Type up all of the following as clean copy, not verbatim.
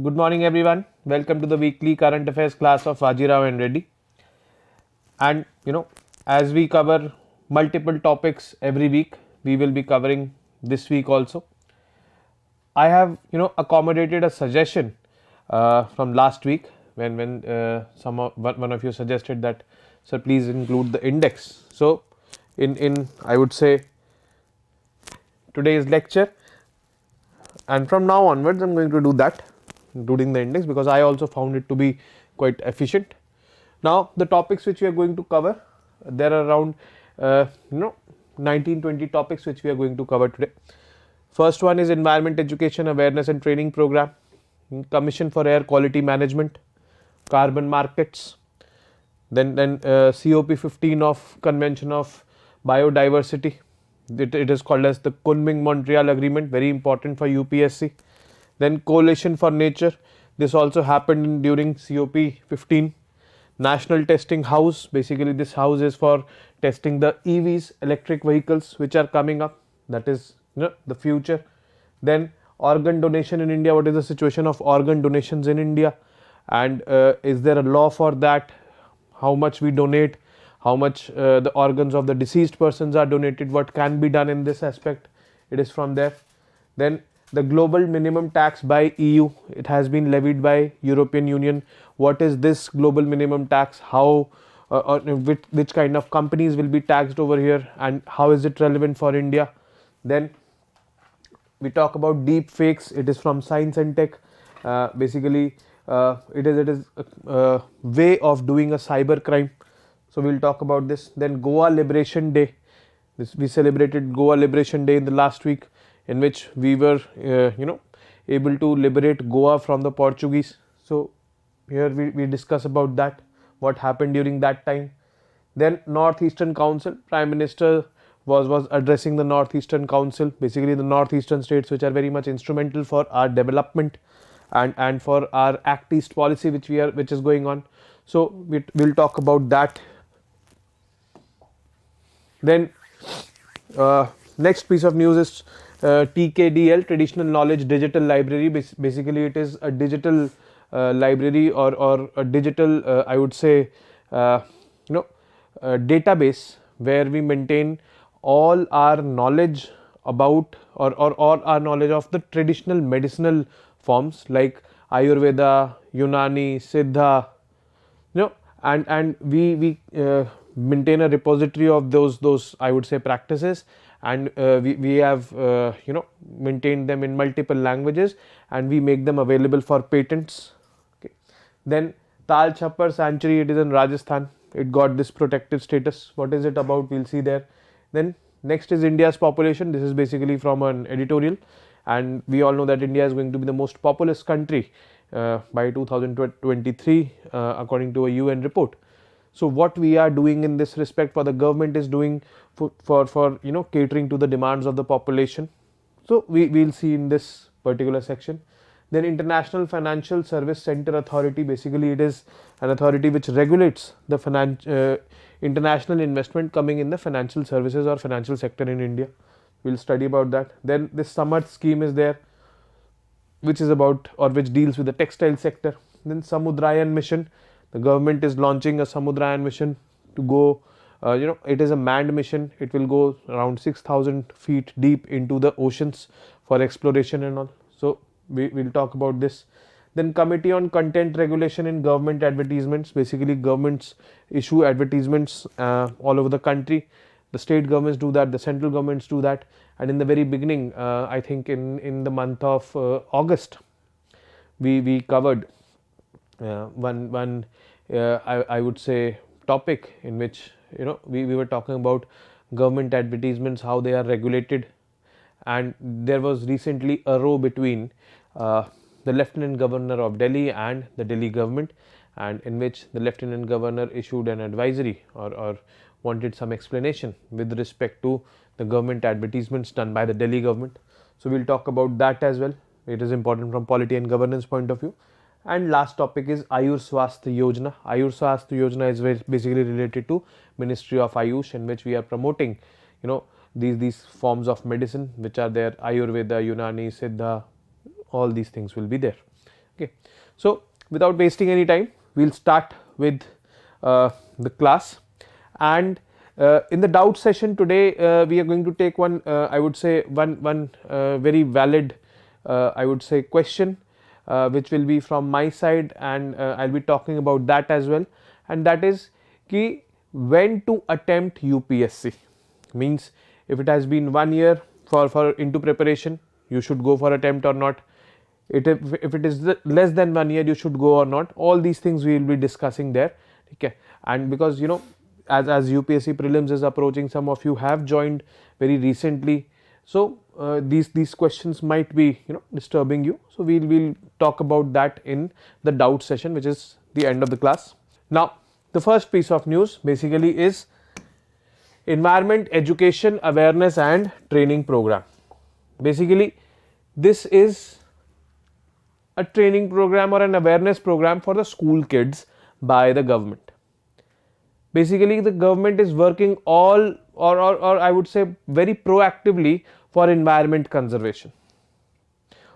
good morning everyone. Welcome to the weekly current affairs class of Vajirao and Reddy. And as we cover multiple topics every week, we will be covering this week also. I have accommodated a suggestion from last week when one of you suggested that, sir, please include the index. So in I would say today's lecture, and from now onwards I'm going to do that, including the index, because I also found it to be quite efficient. Now the topics which we are going to cover, there are around 19-20 topics which we are going to cover today. First one is Environment Education Awareness and Training Program, Commission for Air Quality Management, Carbon Markets, then COP15 of Convention of Biodiversity. It is called as the Kunming-Montreal Agreement, very important for UPSC. Then Coalition for Nature, this also happened during COP15. National Testing House, basically this house is for testing the EVs, electric vehicles, which are coming up, that is the future. Then organ donation in India, what is the situation of organ donations in India, and is there a law for that, how much we donate, how much the organs of the deceased persons are donated, what can be done in this aspect, it is from there. Then the global minimum tax by EU, it has been levied by European Union. What is this global minimum tax, how which kind of companies will be taxed over here, and how is it relevant for India. Then we talk about deep fakes, it is from Science and Tech. Basically it is a way of doing a cyber crime, so we will talk about this. Then Goa Liberation Day, we celebrated Goa Liberation Day in the last week, in which we were able to liberate Goa from the Portuguese. So here we discuss about that, what happened during that time. Then Northeastern Council, Prime Minister was addressing the Northeastern Council, basically the northeastern states which are very much instrumental for our development and for our Act East policy which is going on. So we'll talk about that. Then next piece of news is TKDL, Traditional Knowledge Digital Library. Basically it is a digital library or a digital I would say database where we maintain all our knowledge about or all our knowledge of the traditional medicinal forms like Ayurveda, Unani, Siddha, and we maintain a repository of those I would say practices, and we have maintained them in multiple languages, and we make them available for patents. Okay. Then Tal Chhappar Sanctuary, it is in Rajasthan, it got this protected status. What is it about, we'll see there. Then next is India's population, this is basically from an editorial, and we all know that India is going to be the most populous country by 2023 according to a UN report. So what we are doing in this respect, for the government is doing for catering to the demands of the population. So we will see in this particular section. Then International Financial Service Center Authority, basically it is an authority which regulates the international investment coming in the financial services or financial sector in India. We will study about that. Then this Samarth scheme is there, which is about or which deals with the textile sector. Then Samudrayan mission, the government is launching a Samudrayan mission to go, it is a manned mission, it will go around 6,000 feet deep into the oceans for exploration and all. So we will talk about this. Then Committee on Content Regulation in Government Advertisements, basically governments issue advertisements all over the country. The state governments do that, the central governments do that, and in the very beginning, I think in the month of August, we covered one I would say topic in which we were talking about government advertisements, how they are regulated, and there was recently a row between the Lieutenant Governor of Delhi and the Delhi government, and in which the Lieutenant Governor issued an advisory or wanted some explanation with respect to the government advertisements done by the Delhi government. So we'll talk about that as well. It is important from polity and governance point of view. And last topic is Ayur Swasthya Yojana. Ayur Swasthya Yojana is basically related to Ministry of Ayush, in which we are promoting these forms of medicine which are there, Ayurveda, Unani, Siddha, all these things will be there. Okay. So without wasting any time, we'll start with the class. And in the doubt session today, we are going to take one, I would say one very valid, I would say, question, which will be from my side, and I'll be talking about that as well. And that is ki when to attempt UPSC. Means if it has been 1 year for into preparation, you should go for attempt or not. If it is less than 1 year, you should go or not. All these things we will be discussing there. Okay. And because you know, as UPSC prelims is approaching, some of you have joined very recently, so these questions might be, you know, disturbing you. So we'll talk about that in the doubt session, which is the end of the class. Now the first piece of news basically is Environment Education Awareness and Training Program. Basically this is a training program or an awareness program for the school kids by the government. Basically the government is working all or I would say very proactively for environment conservation.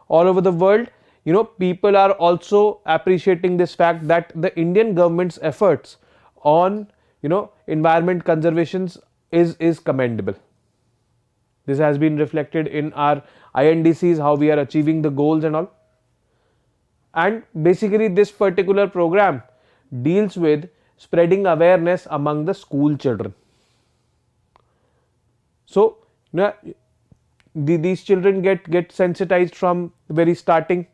All over the world, you know, people are also appreciating this fact that the Indian government's efforts on, you know, environment conservations is commendable. This has been reflected in our INDCs, how we are achieving the goals and all. And basically this particular program deals with spreading awareness among the school children. So you know, these children get sensitized from very starting.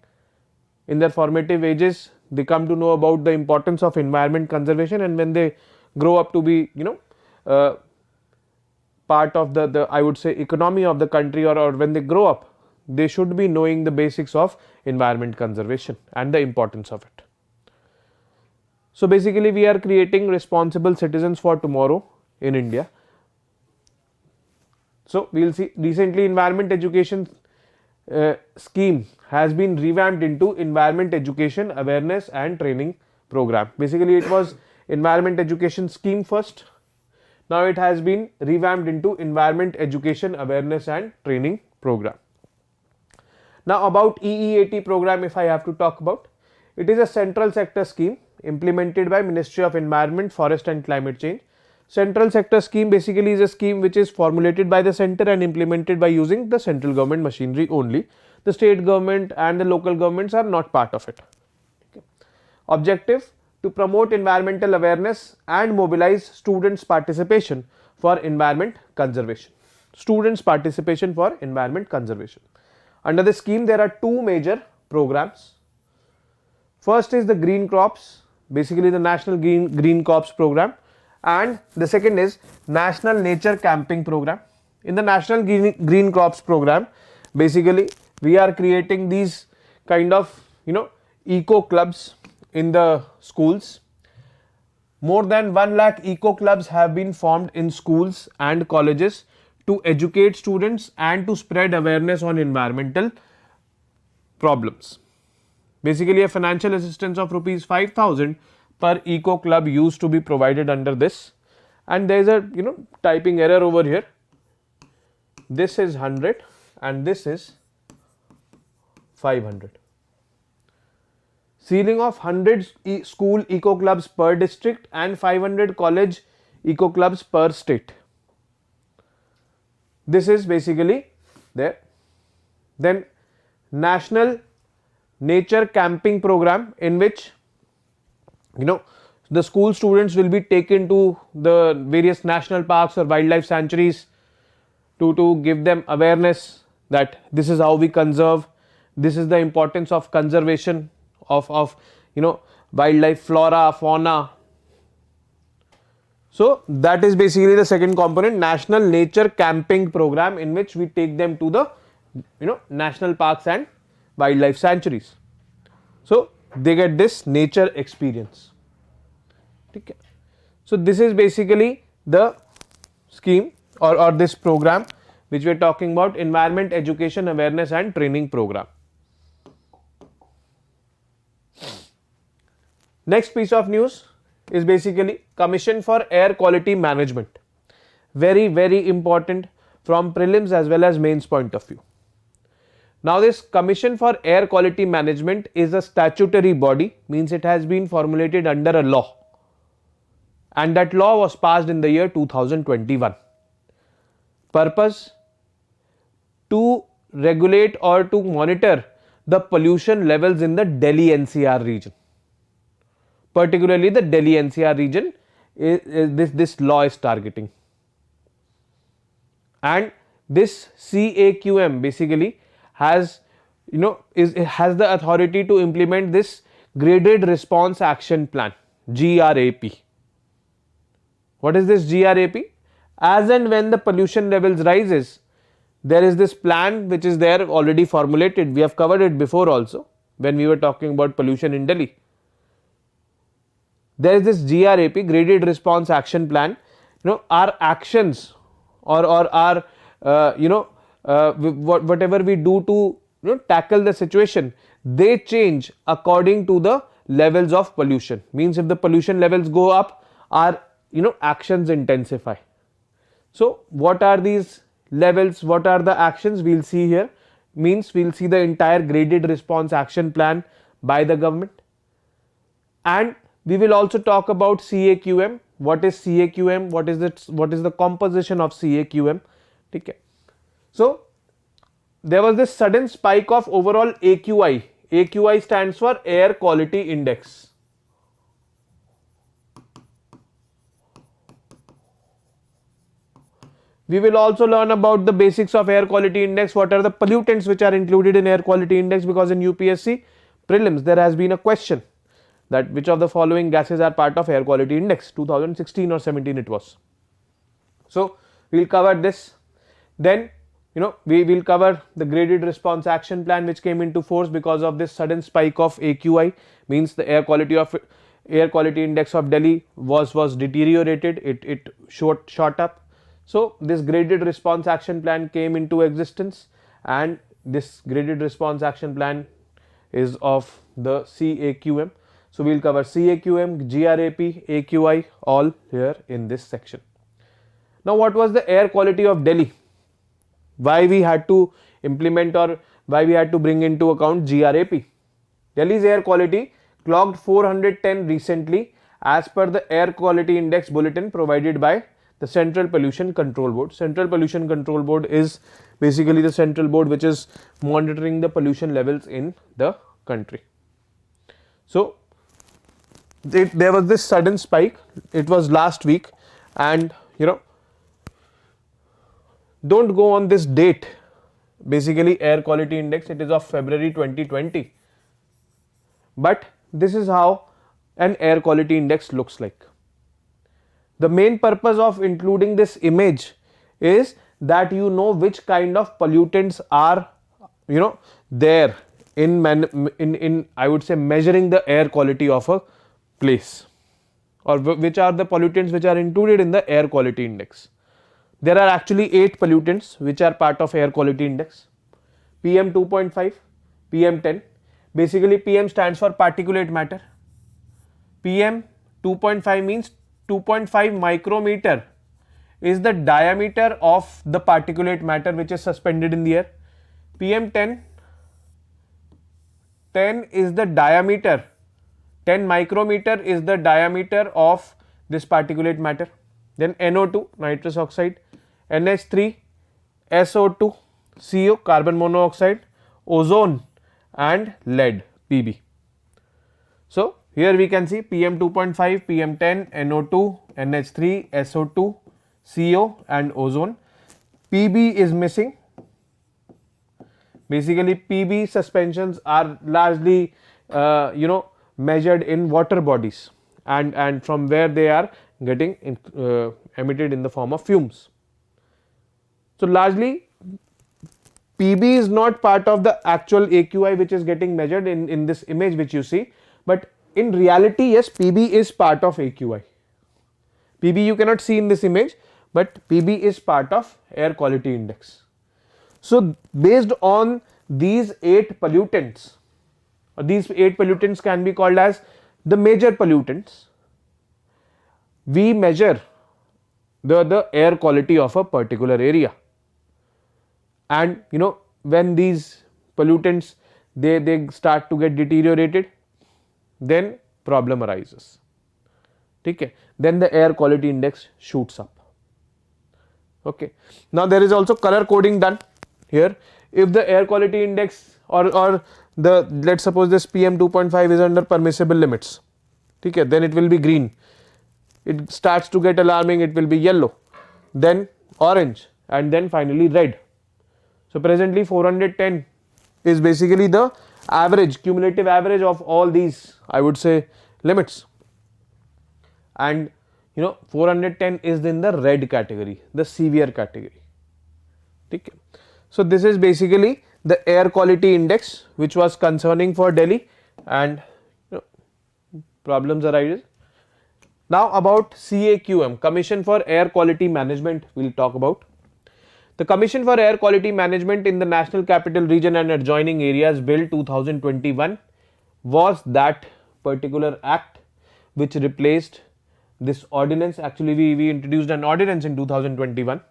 In their formative ages, they come to know about the importance of environment conservation, and when they grow up to be, you know, part of the I would say economy of the country, or when they grow up, they should be knowing the basics of environment conservation and the importance of it. So basically we are creating responsible citizens for tomorrow in India. So we will see recently environment education scheme has been revamped into Environment Education Awareness and Training Program. Basically it was environment education scheme first. Now it has been revamped into Environment Education Awareness and Training Program. Now about EEAT program, if I have to talk about, it is a central sector scheme implemented by Ministry of Environment, Forest and Climate Change. Central sector scheme basically is a scheme which is formulated by the center and implemented by using the central government machinery only. The state government and the local governments are not part of it. Okay. Objective: to promote environmental awareness and mobilize students' participation for environment conservation. Students' participation for environment conservation. Under the scheme there are two major programs. First is the green crops, basically the national green crops program, and the second is national nature camping program. In the national green crops program, basically we are creating these kind of, you know, eco clubs in the schools. More than 1 lakh eco clubs have been formed in schools and colleges to educate students and to spread awareness on environmental problems. Basically a financial assistance of rupees 5,000 per eco club used to be provided under this, and there is a, you know, typing error over here. This is 100 and this is 500. Ceiling of 100 school eco clubs per district and 500 college eco clubs per state. This is basically there. Then national nature camping program, in which, you know, the school students will be taken to the various national parks or wildlife sanctuaries to give them awareness that this is how we conserve, this is the importance of conservation of you know, wildlife, flora, fauna. So that is basically the second component, national nature camping program, in which we take them to the, you know, national parks and wildlife sanctuaries. So they get this nature experience. Okay. So this is basically the scheme or this program which we are talking about, Environment Education Awareness and Training Program. Next piece of news is basically Commission for Air Quality Management. Very, very important from prelims as well as mains point of view. Now this Commission for Air Quality Management is a statutory body, means it has been formulated under a law, and that law was passed in the year 2021. Purpose: to regulate or to monitor the pollution levels in the Delhi NCR region. Particularly the Delhi NCR region this law is targeting. And this CAQM basically has has the authority to implement this Graded Response Action Plan, GRAP. What is this GRAP? As and when the pollution levels rises, there is this plan which is there already formulated. We have covered it before also when we were talking about pollution in Delhi. There is this GRAP, Graded Response Action Plan. Our actions or our whatever we do to tackle the situation, they change according to the levels of pollution. Means if the pollution levels go up, our actions intensify. So what are these levels? What are the actions? We'll see here. Means we'll see the entire Graded Response Action Plan by the government, and we will also talk about CAQM. What is CAQM? What is the composition of CAQM? Okay. So there was this sudden spike of overall AQI. AQI stands for Air Quality Index. We will also learn about the basics of Air Quality Index. What are the pollutants which are included in Air Quality Index? Because in UPSC prelims there has been a question that which of the following gases are part of Air Quality Index, 2016 or 17 it was. So we will cover this. Then we will cover the Graded Response Action Plan which came into force because of this sudden spike of AQI. Means the Air Quality Index of Delhi was deteriorated. It shot up. So this Graded Response Action Plan came into existence, and this Graded Response Action Plan is of the CAQM. So we will cover CAQM, GRAP, AQI all here in this section. Now what was the air quality of Delhi? Why we had to implement or why we had to bring into account GRAP? Delhi's air quality clocked 410 recently as per the Air Quality Index bulletin provided by the Central Pollution Control Board. Central Pollution Control Board is basically the central board which is monitoring the pollution levels in the country. So there was this sudden spike. It was last week, and don't go on this date. Basically Air Quality Index, it is of February 2020, but this is how an air quality index looks like. The main purpose of including this image is that which kind of pollutants are there in I would say measuring the air quality of a place, or which are the pollutants which are included in the Air Quality Index. There are actually 8 pollutants which are part of Air Quality Index. PM 2.5, PM 10. Basically PM stands for particulate matter. PM 2.5 means 2.5 micrometer is the diameter of the particulate matter which is suspended in the air. PM 10 is the diameter, 10 micrometer is the diameter of this particulate matter. Then NO2, nitrous oxide, NH3, SO2, CO, carbon monoxide, ozone and lead, Pb. So here we can see PM 2.5, PM 10, NO2, NH3, SO2, CO and ozone. Pb is missing. Basically Pb suspensions are largely measured in water bodies, and from where they are getting emitted in the form of fumes. So largely Pb is not part of the actual AQI which is getting measured in this image which you see, but in reality yes, Pb is part of AQI. Pb you cannot see in this image, but Pb is part of Air Quality Index. So based on these 8 pollutants, or these 8 pollutants can be called as the major pollutants, we measure the air quality of a particular area. And when these pollutants, they start to get deteriorated, then problem arises. Okay. Then the air quality index shoots up. Okay. Now there is also color coding done here. If the air quality index or the, let's suppose this PM 2.5 is under permissible limits, okay, then it will be green. It starts to get alarming, it will be yellow, then orange, and then finally red. So presently 410 is basically the average, cumulative average of all these, I would say, limits. And 410 is in the red category, the severe category. Okay. So this is basically the air quality index which was concerning for Delhi, and problems arise. Now about CAQM, Commission for Air Quality Management, we will talk about. The Commission for Air Quality Management in the National Capital Region and Adjoining Areas Bill 2021 was that particular act which replaced this ordinance. Actually we introduced an ordinance in 2021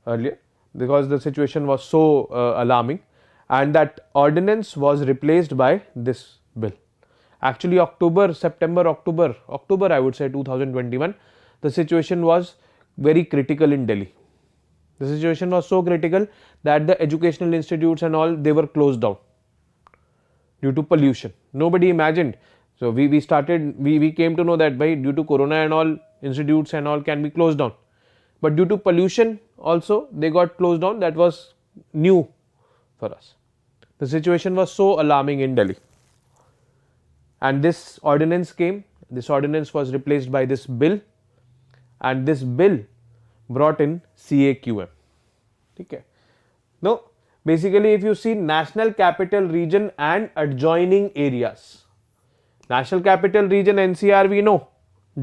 earlier because the situation was so alarming, and that ordinance was replaced by this bill. Actually October I would say 2021, the situation was very critical in Delhi. The situation was so critical that the educational institutes and all, they were closed down due to pollution. Nobody imagined. So we came to know that due to corona and all, institutes and all can be closed down. But due to pollution also they got closed down. That was new for us. The situation was so alarming in Delhi. And this ordinance came, this ordinance was replaced by this bill, and this bill brought in CAQM. Okay. Now basically if you see National Capital Region and adjoining areas, National Capital Region NCR we know,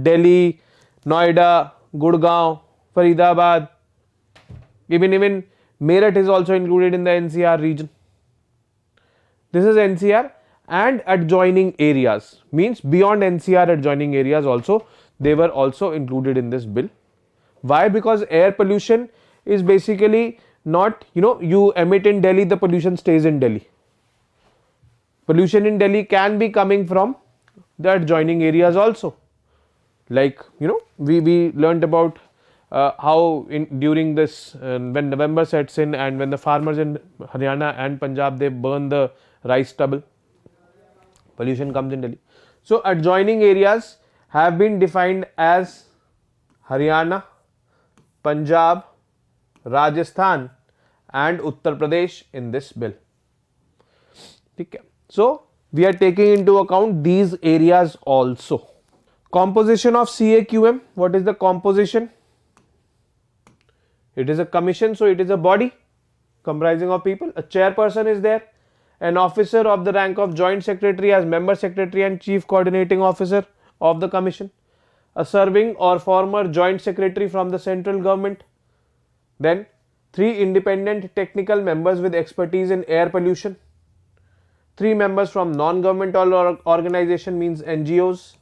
Delhi, Noida, Gurgaon, Faridabad, even Meerut is also included in the NCR region. This is NCR, and adjoining areas means beyond NCR adjoining areas also, they were also included in this bill. Why? Because air pollution is basically not, you emit in Delhi, the pollution stays in Delhi. Pollution in Delhi can be coming from the adjoining areas also. Like, we learned about how during this, when November sets in and when the farmers in Haryana and Punjab, they burn the rice stubble, pollution comes in Delhi. So adjoining areas have been defined as Haryana, Punjab, Rajasthan and Uttar Pradesh in this bill. Okay. So we are taking into account these areas also. Composition of CAQM. What is the composition? It is a commission, so it is a body comprising of people. A chairperson is there, an officer of the rank of joint secretary as member secretary and chief coordinating officer of the commission, a serving or former joint secretary from the central government, then 3 independent technical members with expertise in air pollution, 3 members from non-governmental organization means NGOs.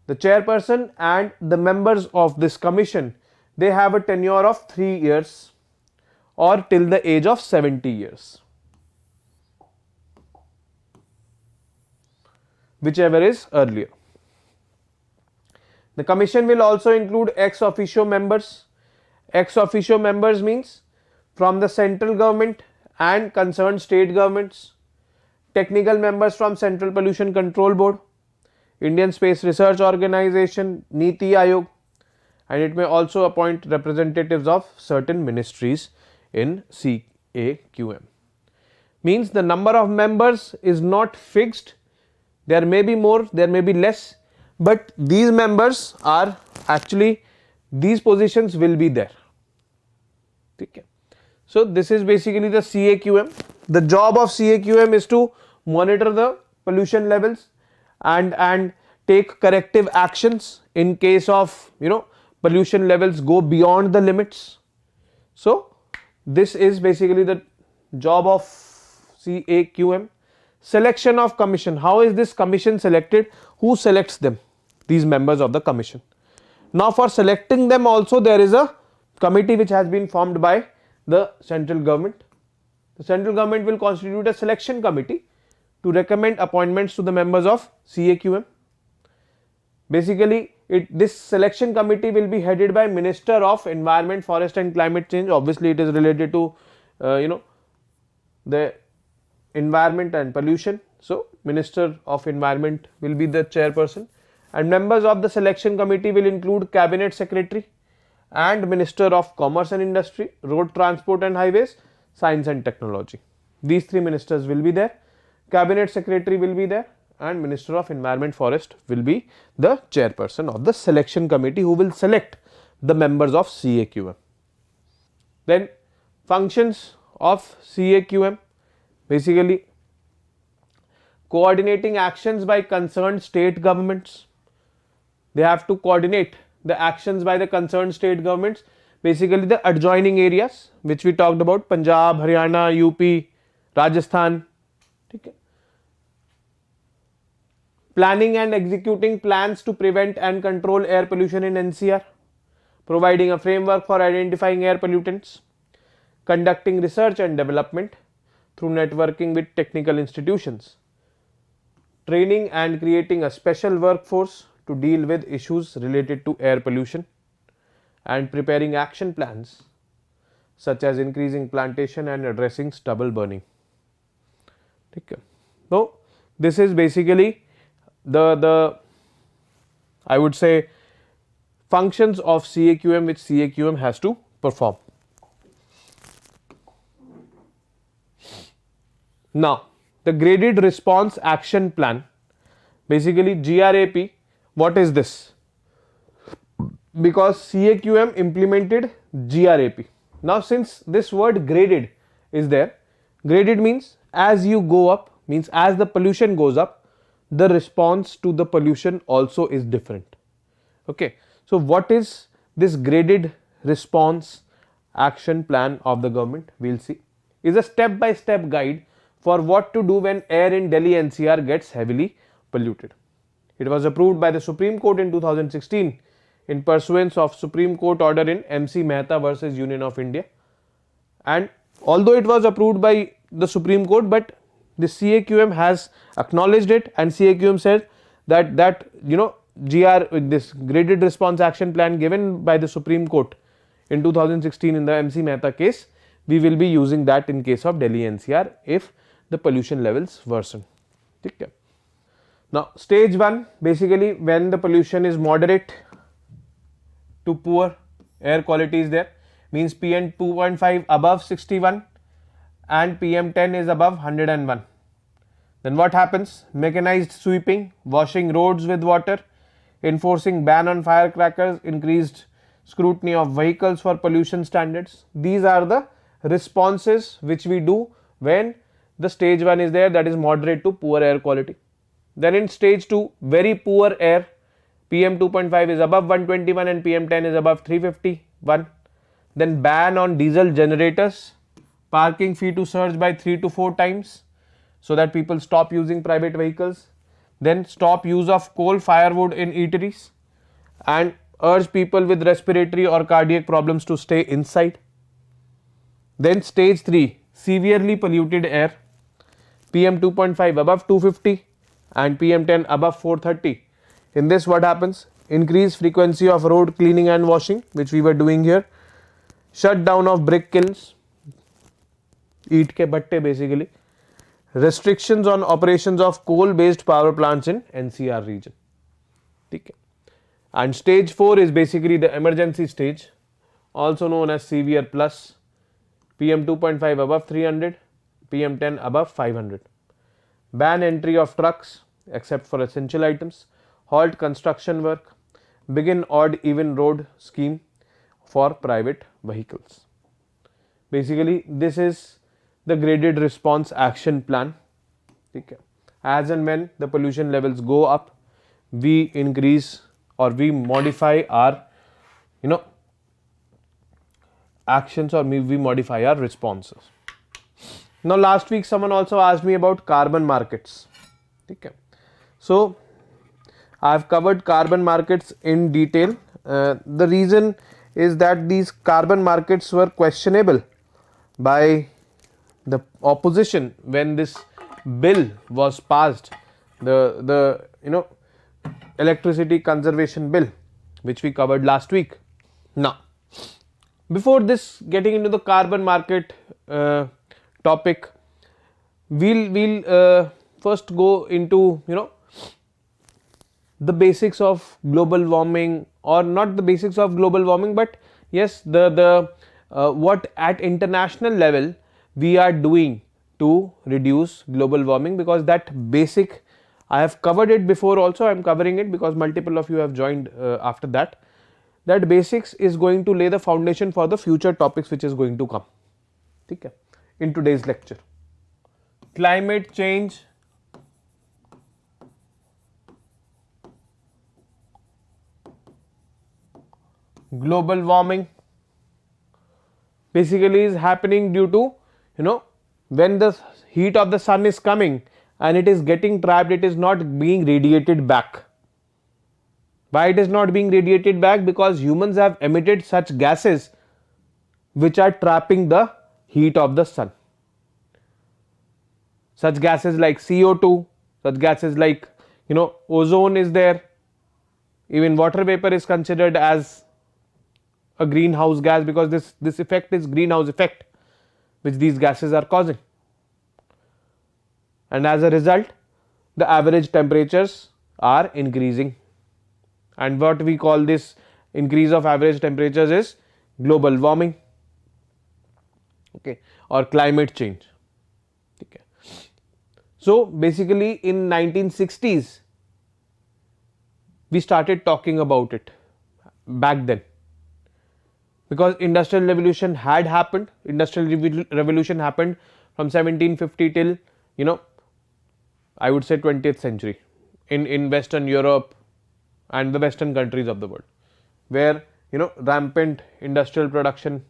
The chairperson and the members of this commission, they have a tenure of 3 years or till the age of 70 years. Whichever is earlier. The commission will also include ex officio members. Ex officio members means from the central government and concerned state governments, technical members from Central Pollution Control Board, Indian Space Research Organization, Niti Aayog, and it may also appoint representatives of certain ministries in CAQM. Means the number of members is not fixed. There may be more, there may be less, but these members are actually, these positions will be there. Okay. So this is basically the CAQM. The job of CAQM is to monitor the pollution levels and take corrective actions in case of pollution levels go beyond the limits. So this is basically the job of CAQM. Selection of commission. How is this commission selected? Who selects them? These members of the commission. Now for selecting them also there is a committee which has been formed by the central government. The central government will constitute a selection committee to recommend appointments to the members of CAQM. Basically, this selection committee will be headed by Minister of Environment, Forest and Climate Change. Obviously, it is related to the environment and pollution. So, Minister of Environment will be the chairperson, and members of the selection committee will include Cabinet Secretary and Minister of Commerce and Industry, Road Transport and Highways, Science and Technology. These three ministers will be there. Cabinet Secretary will be there, and Minister of Environment Forest will be the chairperson of the selection committee who will select the members of CAQM. Then functions of CAQM, basically coordinating actions by concerned state governments. They have to coordinate the actions by the concerned state governments, basically the adjoining areas which we talked about, Punjab, Haryana, UP, Rajasthan. Okay. Planning and executing plans to prevent and control air pollution in NCR, providing a framework for identifying air pollutants, conducting research and development through networking with technical institutions, training and creating a special workforce to deal with issues related to air pollution, and preparing action plans such as increasing plantation and addressing stubble burning. Okay. So, this is basically the I would say functions of CAQM which CAQM has to perform. Now, the graded response action plan, basically GRAP, what is this? Because CAQM implemented GRAP. Now, since this word graded is there, graded means as you go up, means as the pollution goes up, the response to the pollution also is different. Okay. So, what is this graded response action plan of the government? We will see. Is a step by step guide for what to do when air in Delhi NCR gets heavily polluted. It was approved by the Supreme Court in 2016 in pursuance of Supreme Court order in MC Mehta versus Union of India. And although it was approved by the Supreme Court, but the CAQM has acknowledged it, and CAQM said that this graded response action plan given by the Supreme Court in 2016 in the MC Mehta case, we will be using that in case of Delhi NCR if the pollution levels worsen. Okay. Now, stage 1, basically when the pollution is moderate to poor air quality is there, means PM 2.5 above 61 and PM 10 is above 101. Then what happens? Mechanized sweeping, washing roads with water, enforcing ban on firecrackers, increased scrutiny of vehicles for pollution standards. These are the responses which we do when the stage 1 is there, that is moderate to poor air quality. Then in stage 2, very poor air, PM 2.5 is above 121 and PM 10 is above 351. Then ban on diesel generators, parking fee to surge by 3 to 4 times so that people stop using private vehicles. Then stop use of coal firewood in eateries and urge people with respiratory or cardiac problems to stay inside. Then stage 3, severely polluted air, PM 2.5 above 250 and PM 10 above 430. In this what happens? Increased frequency of road cleaning and washing, which we were doing here. Shut down of brick kilns, eat ke bhatte basically. Restrictions on operations of coal based power plants in NCR region. Okay. And stage 4 is basically the emergency stage, also known as severe plus, PM 2.5 above 300, PM 10 above 500. Ban entry of trucks except for essential items, halt construction work, begin odd even road scheme for private vehicles. Basically, this is the graded response action plan. Okay. As and when the pollution levels go up, we increase or we modify our actions, or we modify our responses. Now, last week someone also asked me about carbon markets. Okay. So, I have covered carbon markets in detail. The reason is that these carbon markets were questionable by the opposition when this bill was passed, the electricity conservation bill, which we covered last week. Now, before this, getting into the carbon market topic, we'll first go into the basics of global warming, or not the basics of global warming, but yes, the what at international level we are doing to reduce global warming, because that basic I have covered it before also. I am covering it because multiple of you have joined after that. That basics is going to lay the foundation for the future topics which is going to come. Okay, in today's lecture, climate change, global warming basically is happening due to when the heat of the sun is coming and it is getting trapped, it is not being radiated back. Why it is not being radiated back? Because humans have emitted such gases which are trapping the heat of the sun. Such gases like CO2, such gases like ozone is there. Even water vapor is considered as a greenhouse gas, because this effect is greenhouse effect which these gases are causing, and as a result the average temperatures are increasing, and what we call this increase of average temperatures is global warming, okay, or climate change. Okay. So basically in 1960s we started talking about it back then, because industrial revolution had happened. Industrial revolution happened from 1750 till I would say 20th century in Western Europe and the Western countries of the world, where rampant industrial production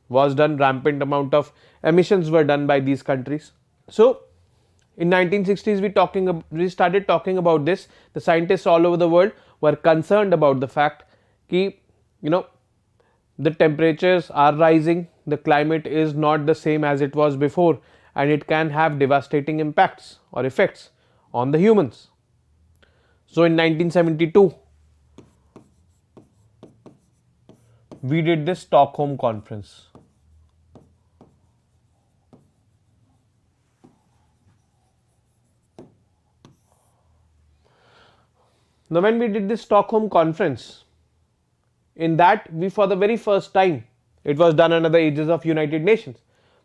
was done, rampant amount of emissions were done by these countries. So in 1960s we started talking about this. The scientists all over the world were concerned about the fact that the temperatures are rising, the climate is not the same as it was before, and it can have devastating impacts or effects on the humans. So in 1972 we did this Stockholm conference. Now when we did this Stockholm conference, in that we, for the very first time, it was done under the aegis of United Nations,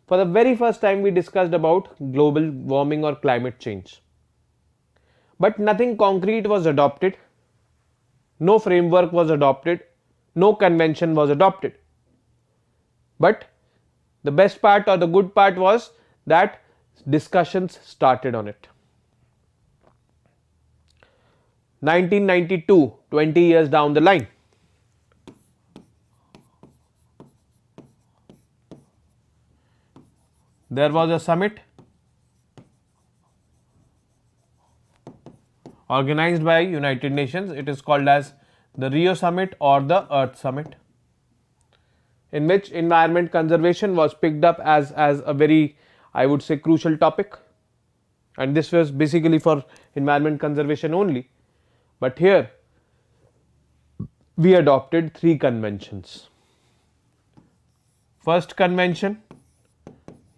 for the very first time we discussed about global warming or climate change. But nothing concrete was adopted, no framework was adopted, no convention was adopted. But the best part or the good part was that discussions started on it. 1992, 20 years down the line, there was a summit organized by United Nations. It is called as the Rio Summit or the Earth Summit, in which environment conservation was picked up as a very, I would say, crucial topic, and this was basically for environment conservation only. But here we adopted 3 conventions. First convention,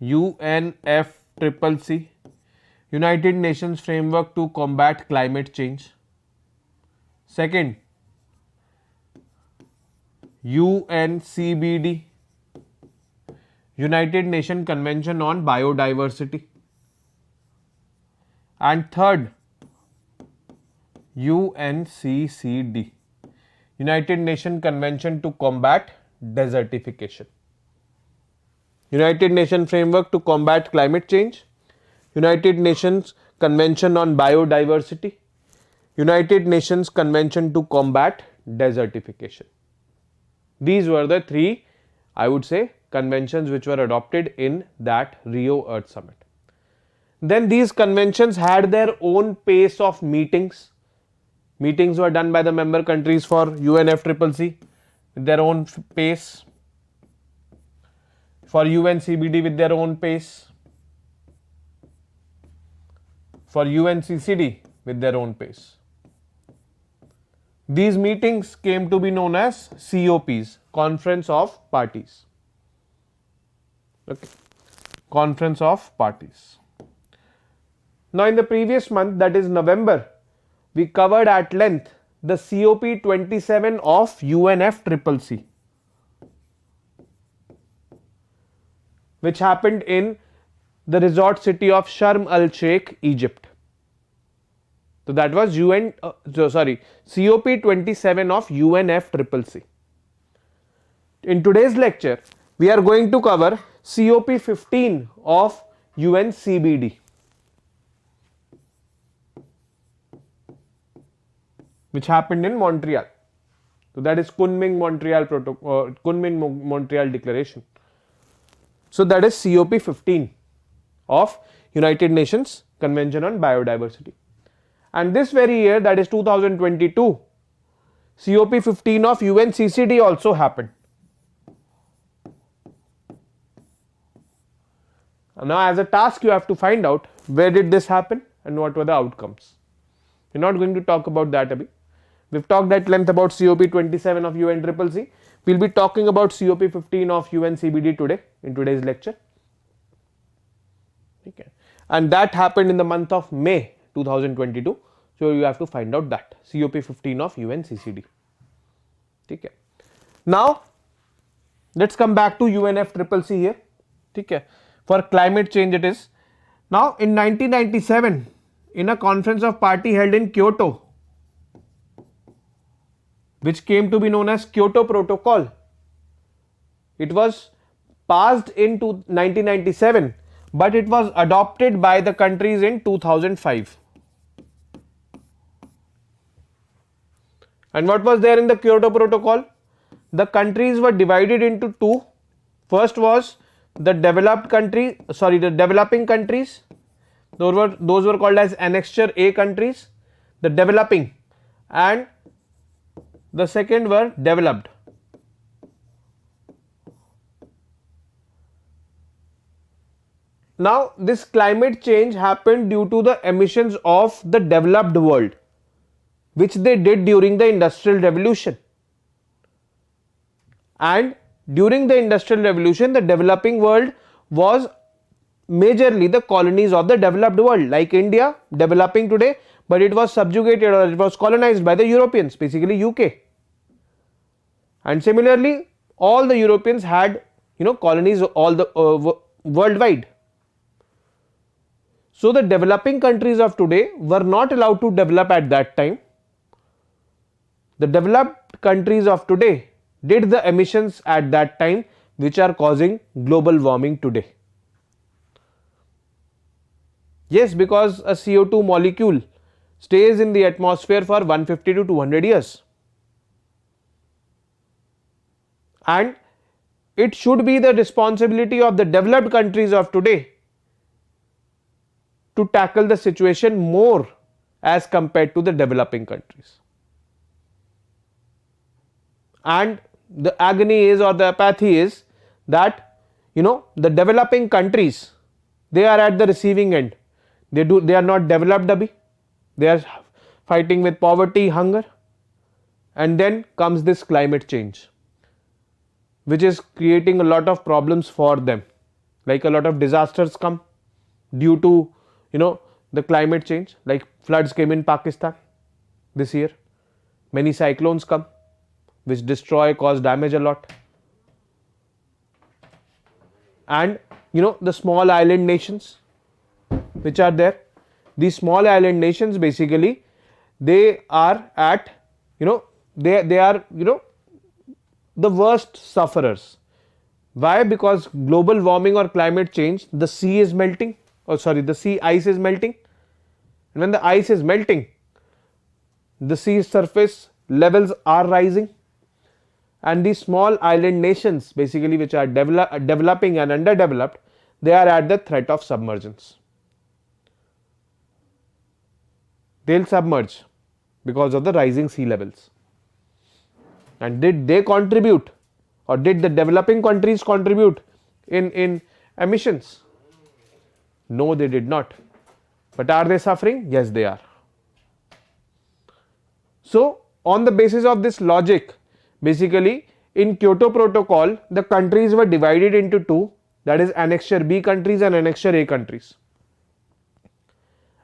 UNFCCC, United Nations Framework to Combat Climate Change. Second, UNCBD, United Nations Convention on Biodiversity. And third, UNCCD, United Nations Convention to Combat Desertification. United Nations Framework to Combat Climate Change, United Nations Convention on Biodiversity, United Nations Convention to Combat Desertification. These were the 3, I would say, conventions which were adopted in that Rio Earth Summit. Then these conventions had their own pace of meetings. Meetings were done by the member countries for UNFCCC with their own pace, for UNCBD with their own pace, for UNCCD with their own pace. These meetings came to be known as COPs, Conference of Parties. Okay. Conference of Parties. Now in the previous month, that is November, we covered at length the COP 27 of UNFCCC, which happened in the resort city of Sharm el Sheikh, Egypt. So that was COP 27 of UNFCCC. In today's lecture, we are going to cover COP 15 of UNCBD, which happened in Montreal. So that is Kunming-Montreal Protocol, Kunming-Montreal Declaration. So that is COP 15 of United Nations Convention on Biodiversity. And this very year, that is 2022, COP 15 of UNCCD also happened. Now as a task, you have to find out where did this happen and what were the outcomes. We are not going to talk about that a bit. We have talked at length about COP 27 of UNCCC. We will be talking about COP 15 of UNCBD today in today's lecture. Okay. And that happened in the month of May 2022. So you have to find out that COP 15 of UNCCD. Okay. Now let us come back to UNFCCC here. Okay. For climate change it is. Now in 1997, in a conference of party held in Kyoto, which came to be known as Kyoto Protocol, it was passed in 1997, but it was adopted by the countries in 2005. And what was there in the Kyoto Protocol? The countries were divided into two. First was the developing countries. Those were called as Annexure A countries, the developing, and the second were developed. Now this climate change happened due to the emissions of the developed world, which they did during the Industrial Revolution. And during the Industrial Revolution, the developing world was majorly the colonies of the developed world, like India, developing today, but it was subjugated or it was colonized by the Europeans, basically UK. And similarly, all the Europeans had colonies all the worldwide. So the developing countries of today were not allowed to develop at that time. The developed countries of today did the emissions at that time, which are causing global warming today. Yes, because a CO2 molecule stays in the atmosphere for 150 to 200 years. And it should be the responsibility of the developed countries of today to tackle the situation more as compared to the developing countries. And the agony is, or the apathy is, that the developing countries, they are at the receiving end. They are not developed abhi. They are fighting with poverty, hunger, and then comes this climate change, which is creating a lot of problems for them. Like a lot of disasters come due to the climate change, like floods came in Pakistan this year. Many cyclones come, which destroy, cause damage a lot. And the small island nations which are there, these small island nations, basically they are at they are the worst sufferers. Why? Because global warming or climate change, the sea is melting, the sea ice is melting, and when the ice is melting, the sea surface levels are rising, and these small island nations, basically which are developing and underdeveloped, they are at the threat of submergence. They will submerge because of the rising sea levels. And did they contribute, or did the developing countries contribute in emissions? No, they did not. But are they suffering? Yes, they are. So on the basis of this logic, basically in Kyoto Protocol, the countries were divided into two, that is Annexure B countries and Annexure A countries.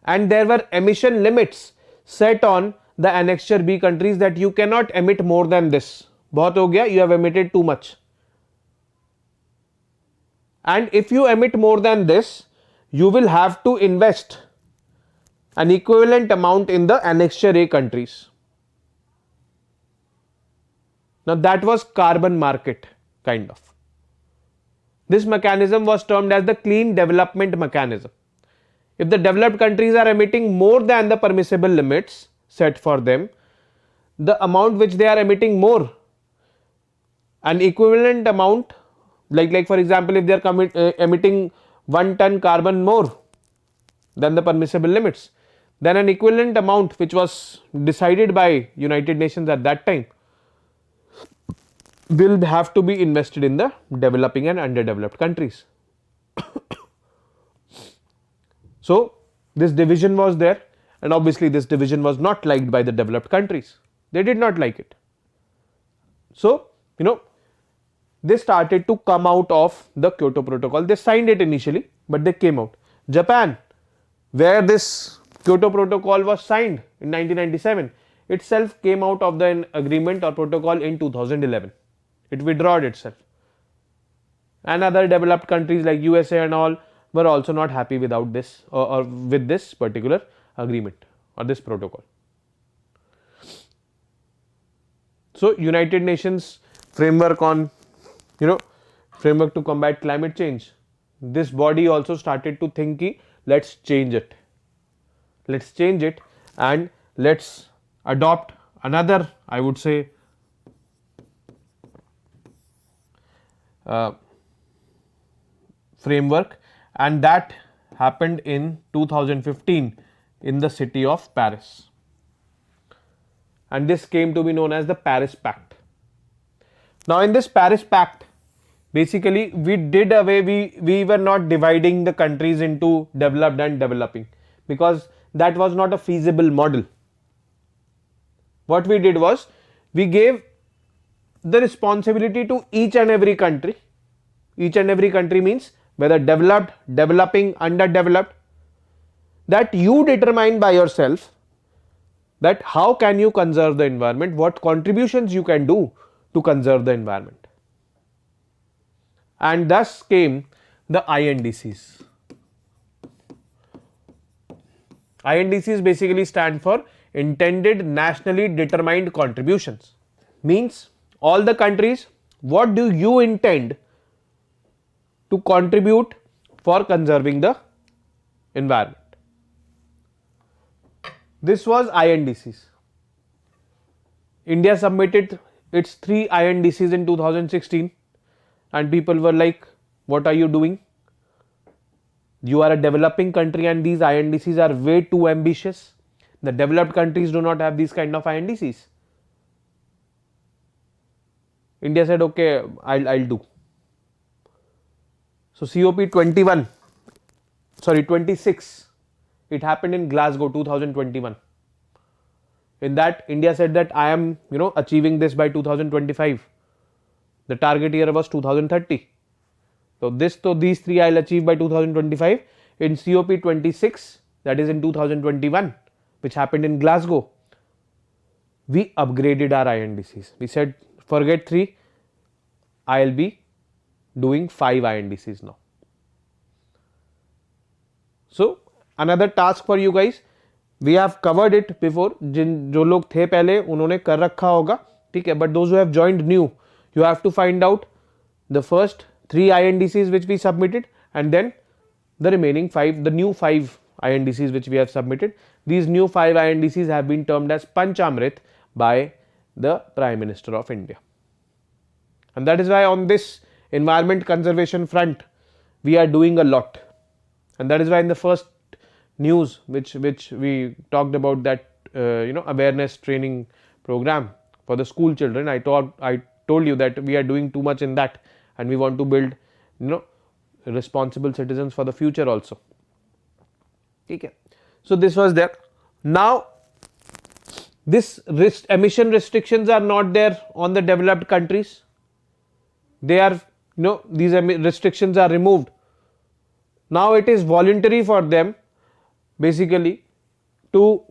And there were emission limits set on the Annexure B countries that you cannot emit more than this. बहुत हो गया, you have emitted too much. And if you emit more than this, you will have to invest an equivalent amount in the Annexure A countries. Now that was carbon market kind of. This mechanism was termed as the clean development mechanism. If the developed countries are emitting more than the permissible limits set for them, the amount which they are emitting more, an equivalent amount, like for example, if they are emitting 1 ton carbon more than the permissible limits, then an equivalent amount which was decided by United Nations at that time will have to be invested in the developing and underdeveloped countries. So this division was there, and obviously this division was not liked by the developed countries. They did not like it. So they started to come out of the Kyoto Protocol. They signed it initially, but they came out. Japan, where this Kyoto Protocol was signed in 1997, itself came out of the agreement or protocol in 2011. It withdrew itself. And other developed countries like USA and all were also not happy without this or with this particular agreement or this protocol. So United Nations framework on framework to combat climate change, this body also started to think ki, let's change it and let's adopt another, I would say, framework, and that happened in 2015 in the city of Paris, and this came to be known as the Paris Pact. Now in this Paris Pact, basically we were not dividing the countries into developed and developing, because that was not a feasible model. What we did was, we gave the responsibility to each and every country. Each and every country means whether developed, developing, underdeveloped, that you determine by yourself that how can you conserve the environment, what contributions you can do to conserve the environment. And thus came the INDCs. INDCs basically stand for Intended Nationally Determined Contributions. Means all the countries, what do you intend to contribute for conserving the environment? This was INDCs. India submitted its 3 INDCs in 2016, and people were like, what are you doing? You are a developing country and these INDCs are way too ambitious. The developed countries do not have these kind of INDCs. India said, okay, I'll do. So COP 26, it happened in Glasgow 2021. In that, India said that I am achieving this by 2025. The target year was 2030. So these 3 I'll achieve by 2025. In COP 26, that is in 2021, which happened in Glasgow, we upgraded our INDCs. We said, forget 3, I'll be doing 5 INDCs now. So another task for you guys, we have covered it before. जो लोग थे पहले उन्होंने कर रखा होगा, ठीक है, but those who have joined new, you have to find out the first 3 INDCs which we submitted, and then the remaining 5, the new 5 INDCs which we have submitted. These new 5 INDCs have been termed as Panchamrit by the Prime Minister of India. And that is why on this environment conservation front, we are doing a lot. And that is why in the first news which we talked about, that awareness training program for the school children, I told you that we are doing too much in that, and we want to build responsible citizens for the future also. Okay. So this was there. Now this emission restrictions are not there on the developed countries. They are, these restrictions are removed. Now it is voluntary for them basically to,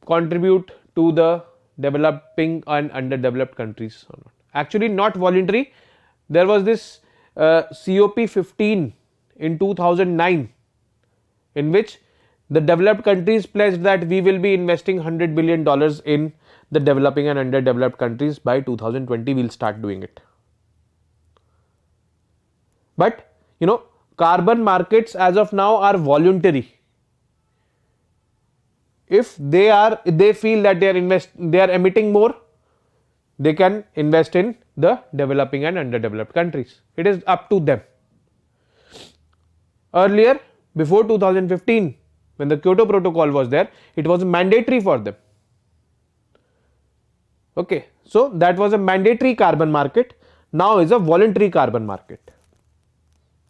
contribute to the developing and underdeveloped countries or not. Actually not voluntary. There was this COP15 in 2009 in which the developed countries pledged that we will be investing $100 billion in the developing and underdeveloped countries by 2020. We will start doing it. But carbon markets as of now are voluntary. If they feel that they are emitting more, they can invest in the developing and underdeveloped countries. It is up to them. Earlier, before 2015, when the Kyoto Protocol was there, it was mandatory for them. Okay, so that was a mandatory carbon market. Now is a voluntary carbon market.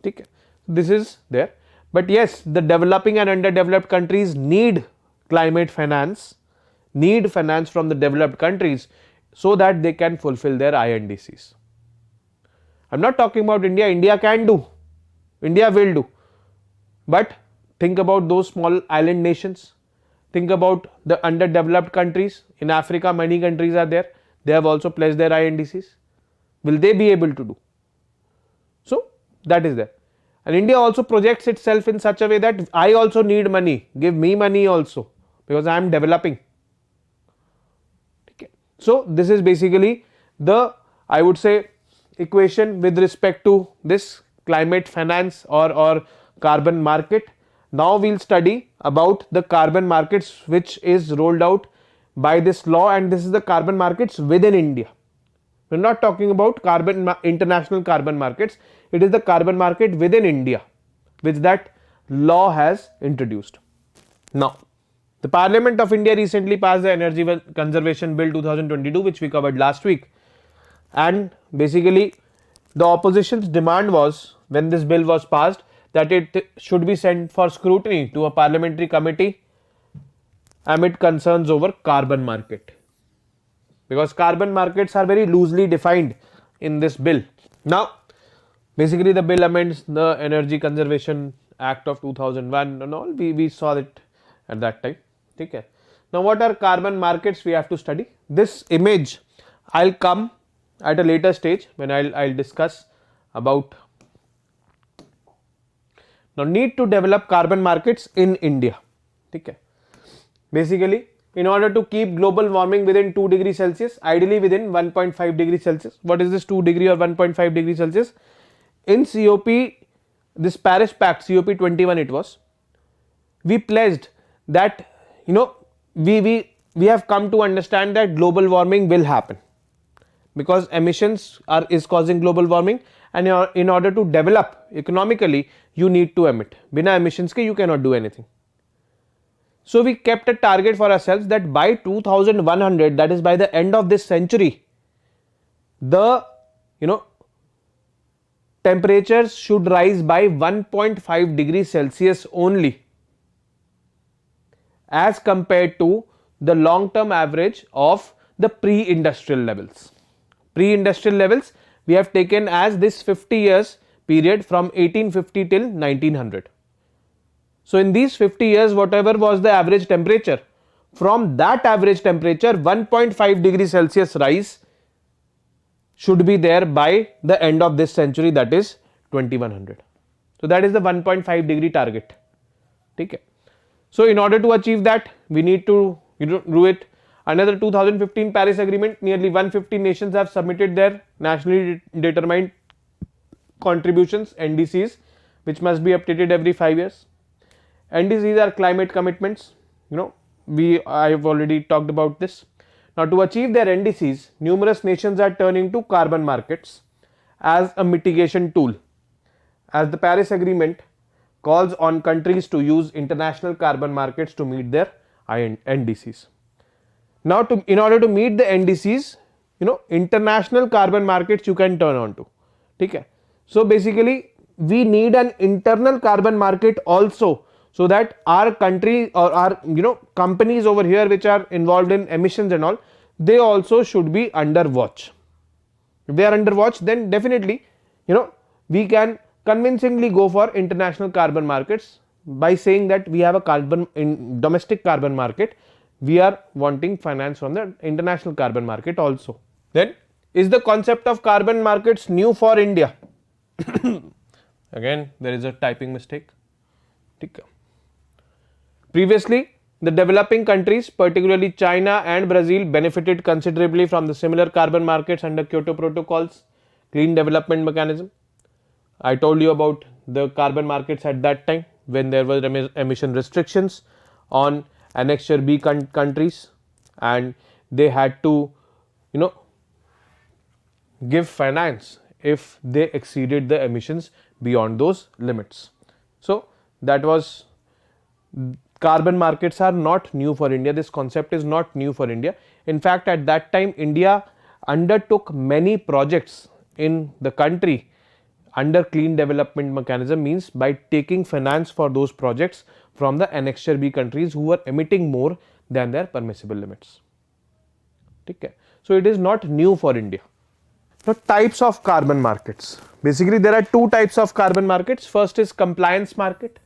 Okay, this is there. But yes, the developing and underdeveloped countries need climate finance, need finance from the developed countries so that they can fulfill their INDCs. I am not talking about India. India can do, India will do, but think about those small island nations. Think about the underdeveloped countries. In Africa, many countries are there. They have also pledged their INDCs. Will they be able to do? So that is there. And India also projects itself in such a way that I also need money. Give me money also, because I am developing. Okay. So this is basically the, I would say, equation with respect to this climate finance or carbon market. Now we will study about the carbon markets which is rolled out by this law, and this is the carbon markets within India. We are not talking about international carbon markets. It is the carbon market within India which that law has introduced. Now, the Parliament of India recently passed the Energy Conservation Bill 2022, which we covered last week, and basically the opposition's demand was, when this bill was passed, that it should be sent for scrutiny to a parliamentary committee amid concerns over carbon market, because carbon markets are very loosely defined in this bill. Now basically the bill amends the Energy Conservation Act of 2001 and all. We saw it at that time. Okay. Now what are carbon markets? We have to study. This image I will come at a later stage when I will discuss about. Now need to develop carbon markets in India. Okay. Basically, in order to keep global warming within 2 degrees Celsius, ideally within 1.5 degrees Celsius. What is this 2 degree or 1.5 degrees Celsius? In COP, this Paris Pact, COP21 it was, we pledged that, we have come to understand that global warming will happen, because emissions is causing global warming, and in order to develop economically, you need to emit. Bina emissions ke you cannot do anything. So we kept a target for ourselves that by 2100, that is by the end of this century, the temperatures should rise by 1.5 degrees Celsius only, as compared to the long term average of the pre-industrial levels. Pre-industrial levels we have taken as this 50 years period from 1850 till 1900. So in these 50 years, whatever was the average temperature, from that average temperature 1.5 degrees Celsius rise should be there by the end of this century, that is 2100. So that is the 1.5 degree target. Okay. So in order to achieve that, we need to do it. Another 2015 Paris Agreement, nearly 150 nations have submitted their nationally determined contributions, NDCs, which must be updated every 5 years. NDCs are climate commitments. I have already talked about this. Now to achieve their NDCs, numerous nations are turning to carbon markets as a mitigation tool, as the Paris Agreement calls on countries to use international carbon markets to meet their NDCs. Now in order to meet the NDCs, international carbon markets you can turn on to. Okay. So basically we need an internal carbon market also, so that our country or our companies over here which are involved in emissions and all, they also should be under watch. If they are under watch, then definitely we can convincingly go for international carbon markets. By saying that we have a domestic carbon market, we are wanting finance from the international carbon market also. Then, is the concept of carbon markets new for India? Again, there is a typing mistake. Previously, the developing countries, particularly China and Brazil, benefited considerably from the similar carbon markets under Kyoto Protocol's Clean Development Mechanism. I told you about the carbon markets at that time when there were emission restrictions on Annexure B countries, and they had to give finance if they exceeded the emissions beyond those limits. So that was, carbon markets are not new for India. This concept is not new for India. In fact, at that time India undertook many projects in the country under Clean Development Mechanism, means by taking finance for those projects from the Annexure B countries who were emitting more than their permissible limits. Okay. So it is not new for India. Now, types of carbon markets. Basically, there are two types of carbon markets. First is compliance market.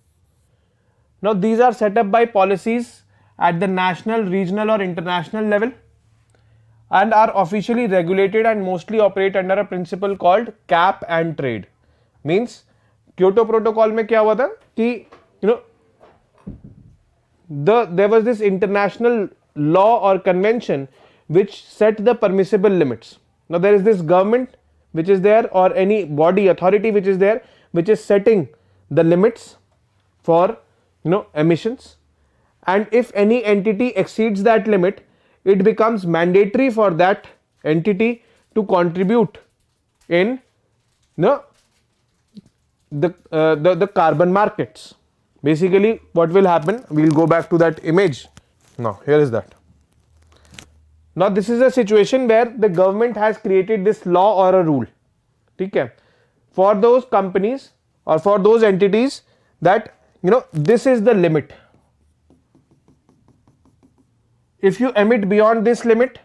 Now, these are set up by policies at the national, regional or international level and are officially regulated and mostly operate under a principle called cap and trade. Means Kyoto Protocol में क्या हुआ था कि there was this international law or convention which set the permissible limits. Now there is this government which is there, or any body, authority which is there, which is setting the limits for emissions, and if any entity exceeds that limit, it becomes mandatory for that entity to contribute in the carbon markets. Basically, what will happen? We will go back to that image. Now, here is that. Now, this is a situation where the government has created this law or a rule. Okay, for those companies or for those entities that this is the limit. If you emit beyond this limit,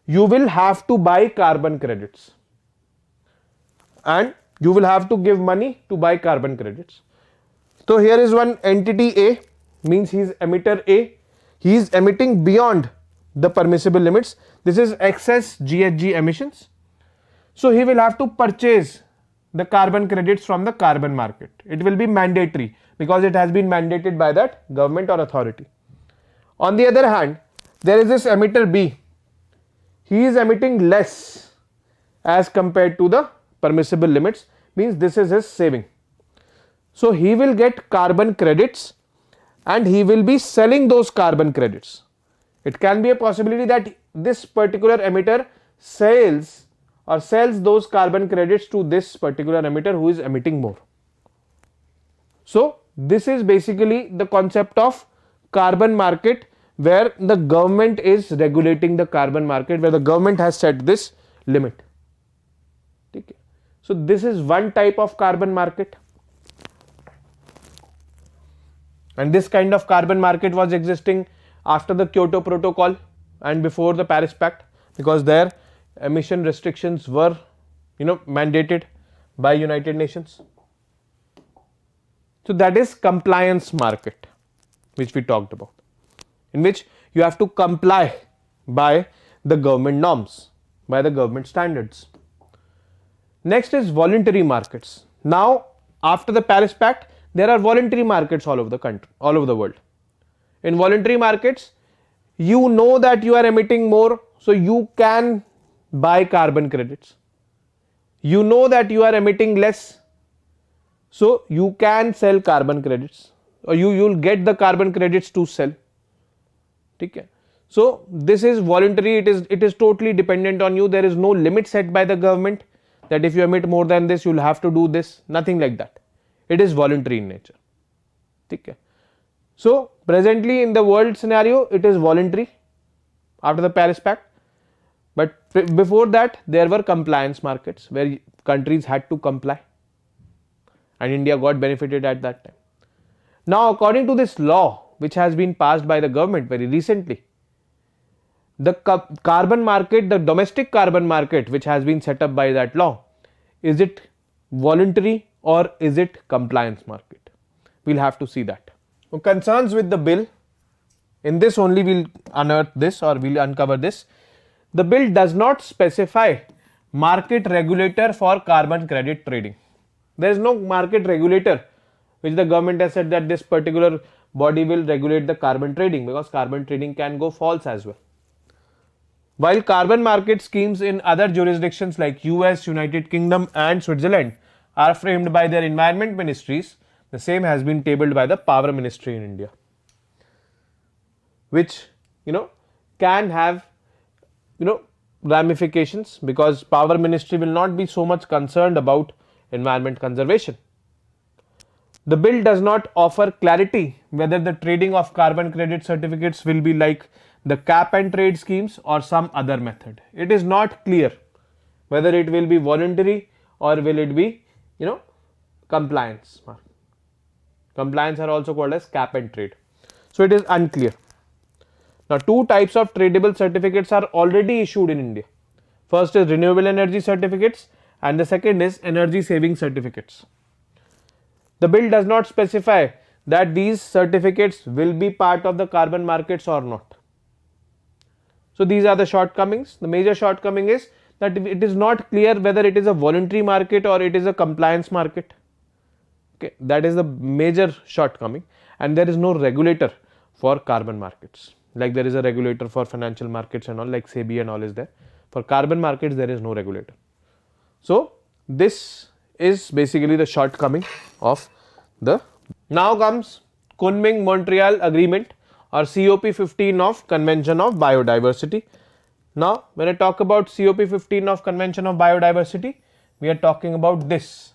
you will have to buy carbon credits, and you will have to give money to buy carbon credits. So here is one entity A, means he is emitter A, he is emitting beyond the permissible limits. This is excess GHG emissions. So he will have to purchase the carbon credits from the carbon market. It will be mandatory because it has been mandated by that government or authority. On the other hand, there is this emitter B. He is emitting less as compared to the permissible limits, means this is his saving. So he will get carbon credits and he will be selling those carbon credits. It can be a possibility that this particular emitter sells those carbon credits to this particular emitter who is emitting more. So this is basically the concept of carbon market, where the government is regulating the carbon market, where the government has set this limit. Okay. So this is one type of carbon market, and this kind of carbon market was existing after the Kyoto Protocol and before the Paris Pact, because their emission restrictions were mandated by United Nations. So that is compliance market, which we talked about, in which you have to comply by the government norms, by the government standards. Next is voluntary markets. Now, after the Paris Pact, there are voluntary markets all over the country, all over the world. In voluntary markets, you know that you are emitting more, so you can buy carbon credits. You know that you are emitting less, so you can sell carbon credits, or you will get the carbon credits to sell. Okay. So this is voluntary. It is totally dependent on you. There is no limit set by the government that if you emit more than this, you will have to do this. Nothing like that. It is voluntary in nature. Okay. So presently in the world scenario, it is voluntary after the Paris Pact, but before that there were compliance markets where countries had to comply, and India got benefited at that time. Now, according to this law, which has been passed by the government very recently, the carbon market, the domestic carbon market, which has been set up by that law, is it voluntary or is it compliance market? We'll have to see that. Concerns with the bill, in this only we'll unearth this or we'll uncover this. The bill does not specify market regulator for carbon credit trading. There is no market regulator which the government has said that this particular body will regulate the carbon trading, because carbon trading can go false as well. While carbon market schemes in other jurisdictions like US, United Kingdom and Switzerland are framed by their environment ministries, the same has been tabled by the Power Ministry in India, which can have ramifications, because Power Ministry will not be so much concerned about environment conservation. The bill does not offer clarity whether the trading of carbon credit certificates will be like the cap and trade schemes or some other method. It is not clear whether it will be voluntary or will it be compliance. Compliance are also called as cap and trade. So, it is unclear. Now, two types of tradable certificates are already issued in India. First is renewable energy certificates and the second is energy saving certificates. The bill does not specify that these certificates will be part of the carbon markets or not. So, these are the shortcomings. The major shortcoming is that it is not clear whether it is a voluntary market or it is a compliance market. Okay, that is the major shortcoming, and there is no regulator for carbon markets. Like there is a regulator for financial markets and all, like SEBI and all is there. For carbon markets, there is no regulator. So, this is basically the shortcoming of the. Now comes Kunming-Montreal Agreement or COP15 of Convention of Biodiversity. Now, when I talk about COP15 of Convention of Biodiversity, we are talking about this.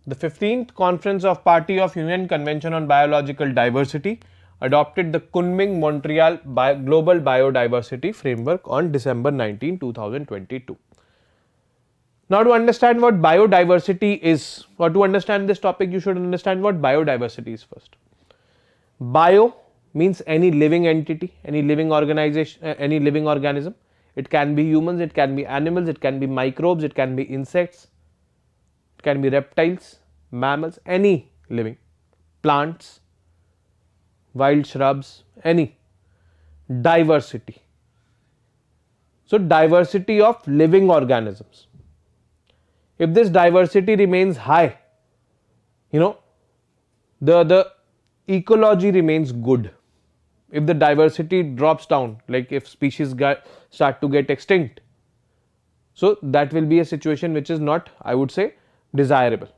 The 15th Conference of Party of UN Convention on Biological Diversity adopted the Kunming-Montreal Global Biodiversity Framework on December 19, 2022. Now, to understand what biodiversity is, or to understand this topic, you should understand what biodiversity is first. Bio means any living entity, any living organization, any living organism. It can be humans, it can be animals, it can be microbes, it can be insects, it can be reptiles, mammals, any living, plants, wild shrubs, any. Diversity. So, diversity of living organisms. If this diversity remains high, the ecology remains good. If the diversity drops down, like if species start to get extinct, so that will be a situation which is not, I would say, desirable,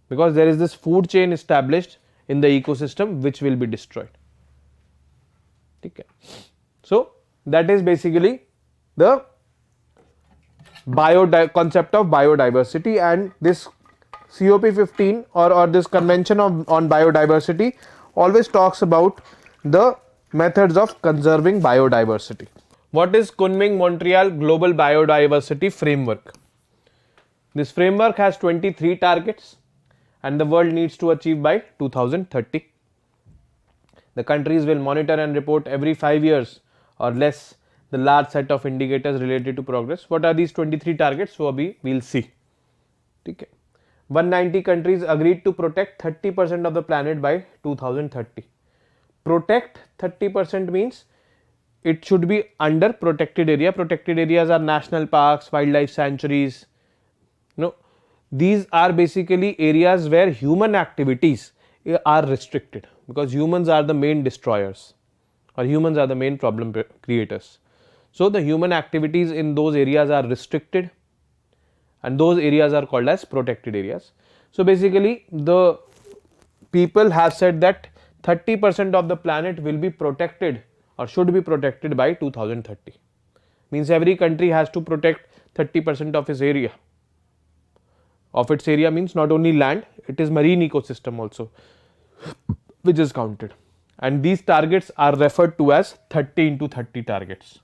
because there is this food chain established in the ecosystem which will be destroyed. Okay. So, that is basically the concept of biodiversity, and this COP15 or this Convention on Biodiversity always talks about the methods of conserving biodiversity. What is Kunming-Montreal Global Biodiversity Framework? This framework has 23 targets and the world needs to achieve by 2030. The countries will monitor and report every 5 years or less the large set of indicators related to progress. What are these 23 targets? So, we will see. Okay. 190 countries agreed to protect 30% of the planet by 2030. Protect 30% means it should be under protected area. Protected areas are national parks, wildlife sanctuaries. These are basically areas where human activities are restricted, because humans are the main destroyers or humans are the main problem creators. So, the human activities in those areas are restricted and those areas are called as protected areas. So, basically the people have said that 30% of the planet will be protected or should be protected by 2030. Means every country has to protect 30% of its area. Of its area means not only land, it is marine ecosystem also which is counted, and these targets are referred to as 30 into 30 targets.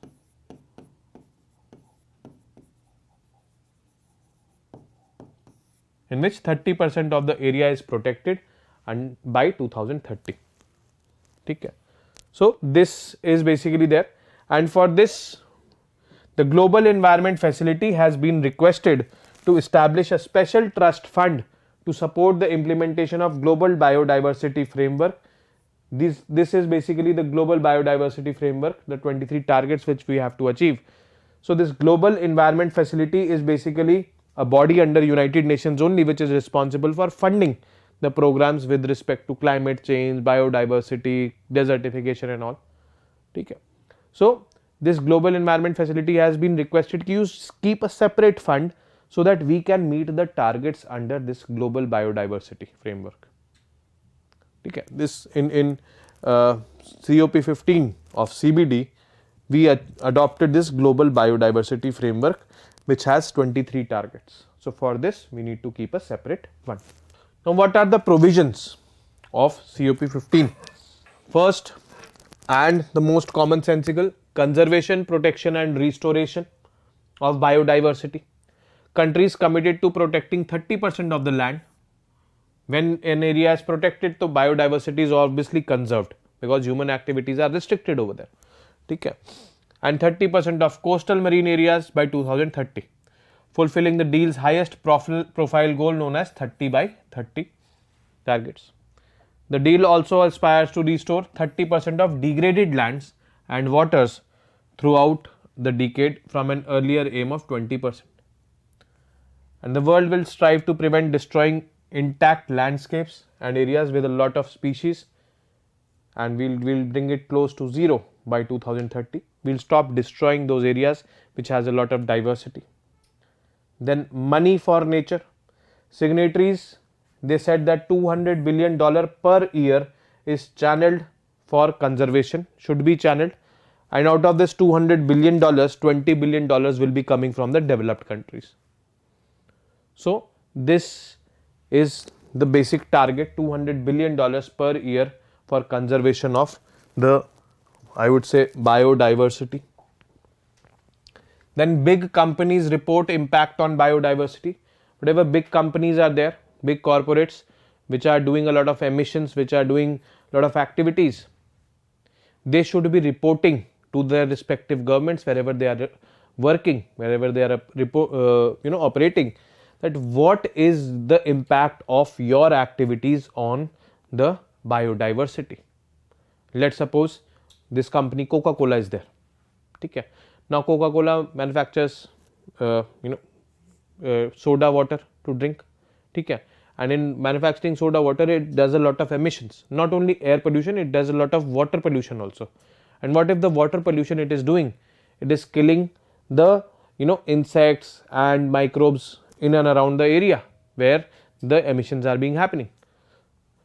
In which 30% of the area is protected and by 2030. Okay. So this is basically there, and for this the Global Environment Facility has been requested to establish a special trust fund to support the implementation of Global Biodiversity Framework. This is basically the Global Biodiversity Framework, the 23 targets which we have to achieve. So this Global Environment Facility is basically a body under United Nations only, which is responsible for funding the programs with respect to climate change, biodiversity, desertification and all. Okay. So this Global Environment Facility has been requested to keep a separate fund so that we can meet the targets under this Global Biodiversity Framework. Okay. This in COP15 of CBD, we adopted this Global Biodiversity Framework, which has 23 targets. So for this we need to keep a separate fund. Now what are the provisions of COP15? First and the most commonsensical, conservation, protection and restoration of biodiversity. Countries committed to protecting 30% of the land. When an area is protected, so biodiversity is obviously conserved because human activities are restricted over there. Okay. And 30% of coastal marine areas by 2030, fulfilling the deal's highest profile goal known as 30 by 30 targets. The deal also aspires to restore 30% of degraded lands and waters throughout the decade from an earlier aim of 20%. And the world will strive to prevent destroying intact landscapes and areas with a lot of species, and we'll bring it close to zero by 2030. We'll stop destroying those areas which has a lot of diversity. Then money for nature. Signatories, they said that $200 billion per year is channeled for conservation, should be channeled, and out of this $200 billion, $20 billion will be coming from the developed countries. So this is the basic target, $200 billion per year for conservation of the, I would say, biodiversity. Then big companies report impact on biodiversity. Whatever big companies are there, big corporates which are doing a lot of emissions, which are doing a lot of activities, they should be reporting to their respective governments wherever they are working, wherever they are operating, that what is the impact of your activities on the biodiversity. Let's suppose this company Coca-Cola is there. Okay. Now Coca-Cola manufactures soda water to drink. Okay. And in manufacturing soda water, it does a lot of emissions, not only air pollution, it does a lot of water pollution also. And what if the water pollution it is doing, it is killing the insects and microbes in and around the area where the emissions are being happening.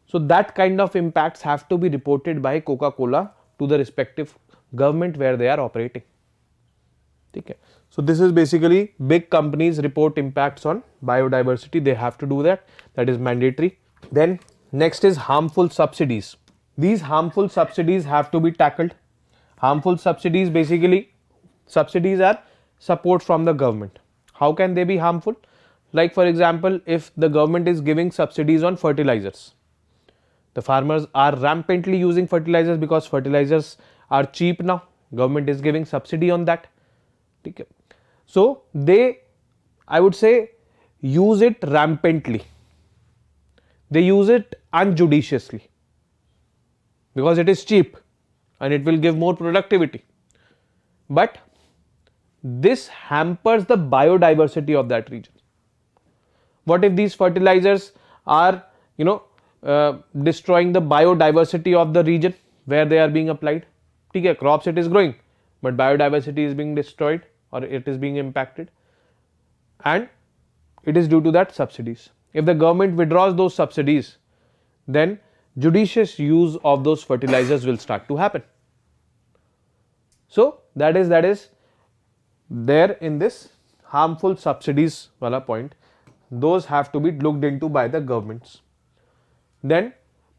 So that kind of impacts have to be reported by Coca-Cola to the respective government where they are operating. Okay. So this is basically big companies report impacts on biodiversity, they have to do that, that is mandatory. Then next is harmful subsidies. These harmful subsidies have to be tackled. Harmful subsidies, basically subsidies are support from the government. How can they be harmful? Like for example, if the government is giving subsidies on fertilizers, the farmers are rampantly using fertilizers because fertilizers are cheap now, government is giving subsidy on that. Okay. So they, I would say, use it rampantly, they use it unjudiciously because it is cheap and it will give more productivity, but this hampers the biodiversity of that region. What if these fertilizers are destroying the biodiversity of the region where they are being applied? Okay, crops it is growing, but biodiversity is being destroyed or it is being impacted, and it is due to that subsidies. If the government withdraws those subsidies, then judicious use of those fertilizers will start to happen. So that is there in this harmful subsidies wala point, those have to be looked into by the governments. Then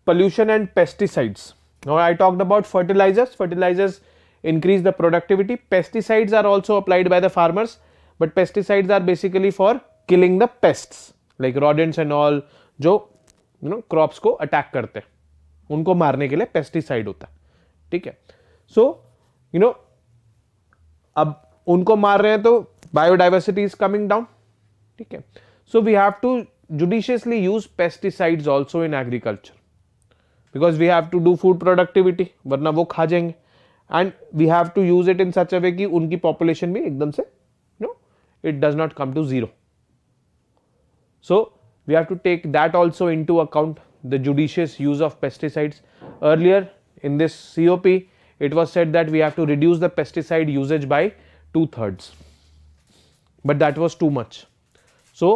pollution and pesticides. Now I talked about fertilizers. Fertilizers increase the productivity. Pesticides are also applied by the farmers, but pesticides are basically for killing the pests like rodents and all, जो crops को attack करते हैं, उनको मारने के लिए pesticide होता है, ठीक है। सो अब उनको मार रहे हैं तो बायोडाइवर्सिटी इज कमिंग डाउन, ठीक है। So we have to judiciously use pesticides also in agriculture because we have to do food productivity, वरना वो खा जाएंगे, and we have to use it in such a way कि उनकी population भी एकदम से it does not come to zero. So we have to take that also into account, the judicious use of pesticides. Earlier in this COP it was said that we have to reduce the pesticide usage by 2/3, but that was too much. So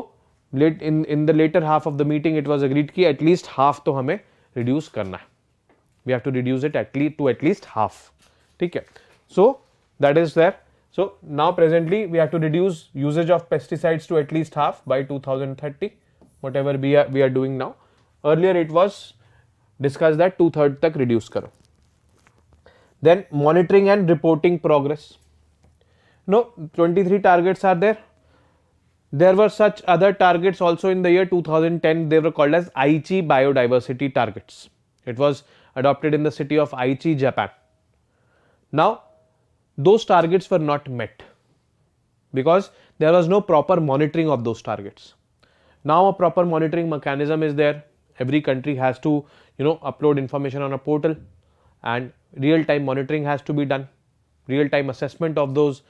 late in the later half of the meeting it was agreed कि at least half तो हमें reduce करना है, we have to reduce it at least half, ठीक है। So that is there. So now presently we have to reduce usage of pesticides to at least half by 2030, whatever we are doing now. Earlier it was discussed that 2/3 तक reduce करो. Then monitoring and reporting progress. No, 23 targets are there. There were such other targets also in the year 2010. They were called as Aichi biodiversity targets. It was adopted in the city of Aichi, Japan. Now those targets were not met because there was no proper monitoring of those targets. Now a proper monitoring mechanism is there. Every country has to upload information on a portal, and real time monitoring has to be done. Real time assessment of those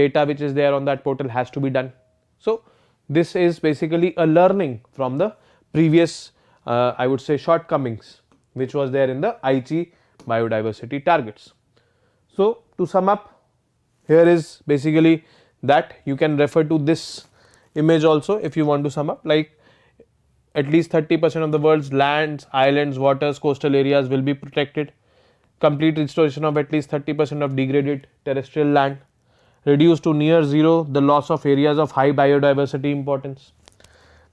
data which is there on that portal has to be done. So this is basically a learning from the previous I would say shortcomings which was there in the Aichi biodiversity targets. So to sum up, here is basically that you can refer to this image also if you want to sum up, like at least 30% of the world's lands, islands, waters, coastal areas will be protected, complete restoration of at least 30% of degraded terrestrial land, reduce to near zero the loss of areas of high biodiversity importance,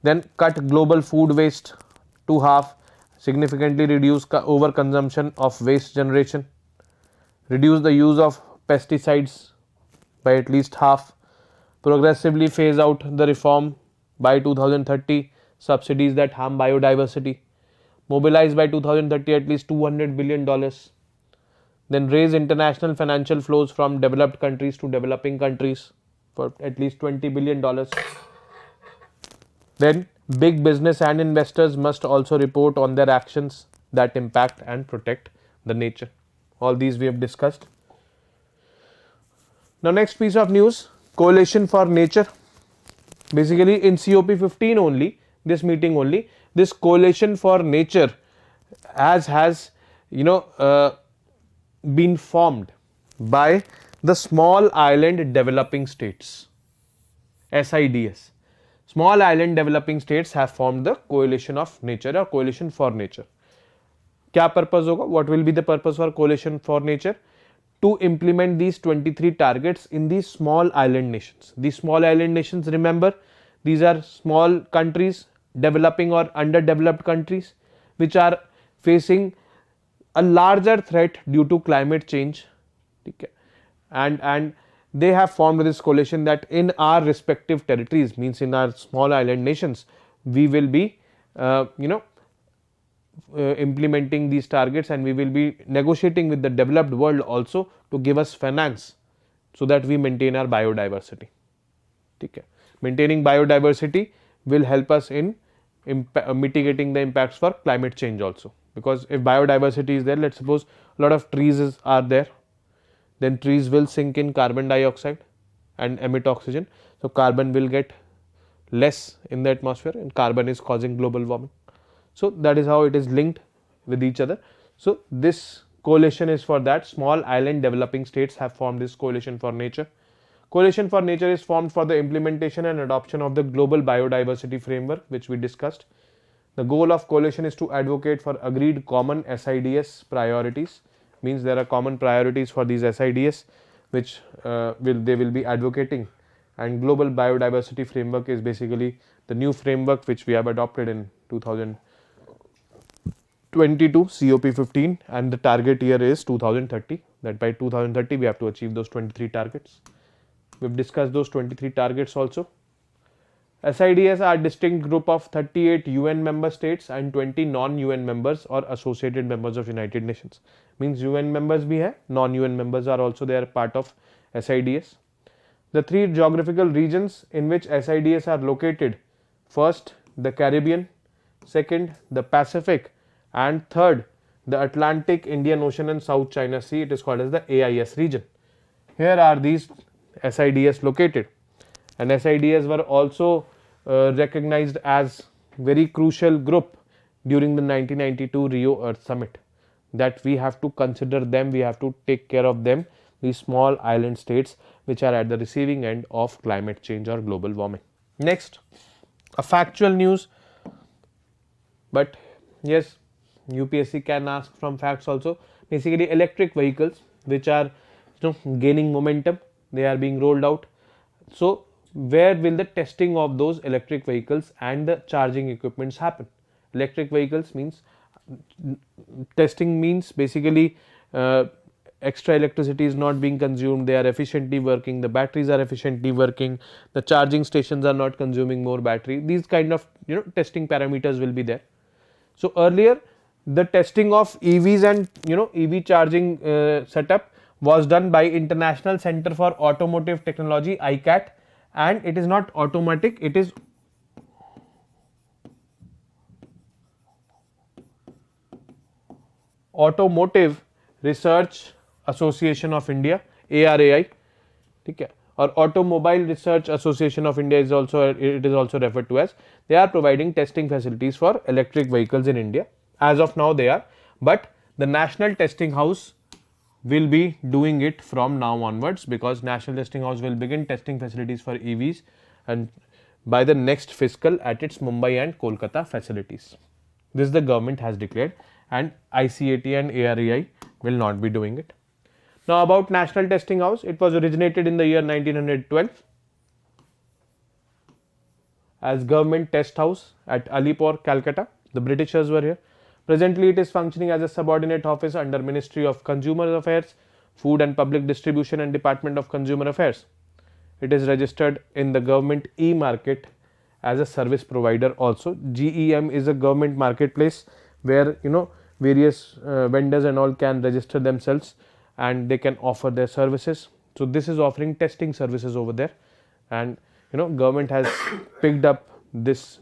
then cut global food waste to half, significantly reduce overconsumption of waste generation, reduce the use of pesticides by at least half, progressively phase out the reform by 2030 subsidies that harm biodiversity, mobilize by 2030 at least $200 billion, then raise international financial flows from developed countries to developing countries for at least $20 billion. Then big business and investors must also report on their actions that impact and protect the nature. All these we have discussed. Now next piece of news, Coalition for Nature. Basically in COP15 only, this meeting only, this Coalition for Nature has been formed by the Small Island Developing States, SIDS. Small Island Developing States have formed the Coalition of Nature or Coalition for Nature. क्या purpose होगा? What will be the purpose for Coalition for Nature? To implement these 23 targets in these small island nations. These small island nations, remember, these are small countries, developing or underdeveloped countries, which are facing a larger threat due to climate change. Okay. And they have formed this coalition that in our respective territories, means in our small island nations, we will be implementing these targets, and we will be negotiating with the developed world also to give us finance so that we maintain our biodiversity. Okay. Maintaining biodiversity will help us in mitigating the impacts for climate change also, because if biodiversity is there, let's suppose a lot of trees are there, then trees will sink in carbon dioxide and emit oxygen. So carbon will get less in the atmosphere, and carbon is causing global warming. So that is how it is linked with each other. So this coalition is for that. Small island developing states have formed this Coalition for Nature. Coalition for Nature is formed for the implementation and adoption of the global biodiversity framework, which we discussed. The goal of coalition is to advocate for agreed common SIDS priorities. Means there are common priorities for these SIDS, which they will be advocating. And global biodiversity framework is basically the new framework which we have adopted in 2022 COP15, and the target year is 2030. That by 2030 we have to achieve those 23 targets. We've discussed those 23 targets also, SIDS are distinct group of 38 UN member states and 20 non-UN members or associated members of United Nations. Means UN members bhi hai, non-UN members are also there part of SIDS. The three geographical regions in which SIDS are located: first, the Caribbean; second, the Pacific; and third, the Atlantic, Indian Ocean and South China Sea. It is called as the AIS region. Here are these SIDS located, and SIDS were also recognized as very crucial group during the 1992 Rio Earth Summit, that we have to consider them, we have to take care of them, these small island states which are at the receiving end of climate change or global warming. Next, a factual news, but yes, UPSC can ask from facts also. Basically, electric vehicles which are gaining momentum, they are being rolled out. So where will the testing of those electric vehicles and the charging equipments happen? Electric vehicles means testing means basically extra electricity is not being consumed, they are efficiently working, the batteries are efficiently working, the charging stations are not consuming more battery. These kind of testing parameters will be there. So earlier the testing of EVs and EV charging setup was done by International Center for Automotive Technology, ICAT, and it is not automatic, it is Automotive Research Association of India, ARAI, ठीक है, or Automobile Research Association of India is also, it is also referred to as. They are providing testing facilities for electric vehicles in India. As of now they are, but the National Testing House will be doing it from now onwards, because National Testing House will begin testing facilities for EVs and by the next fiscal at its Mumbai and Kolkata facilities. This the government has declared, and ICAT and ARAI will not be doing it. Now about National Testing House, it was originated in the year 1912 as Government Test House at Alipore, Calcutta. The Britishers were here. Presently it is functioning as a subordinate office under Ministry of Consumer Affairs, Food and Public Distribution and Department of Consumer Affairs. It is registered in the government e-market as a service provider also. GEM is a government marketplace where various vendors and all can register themselves and they can offer their services. So this is offering testing services over there, and government has picked up this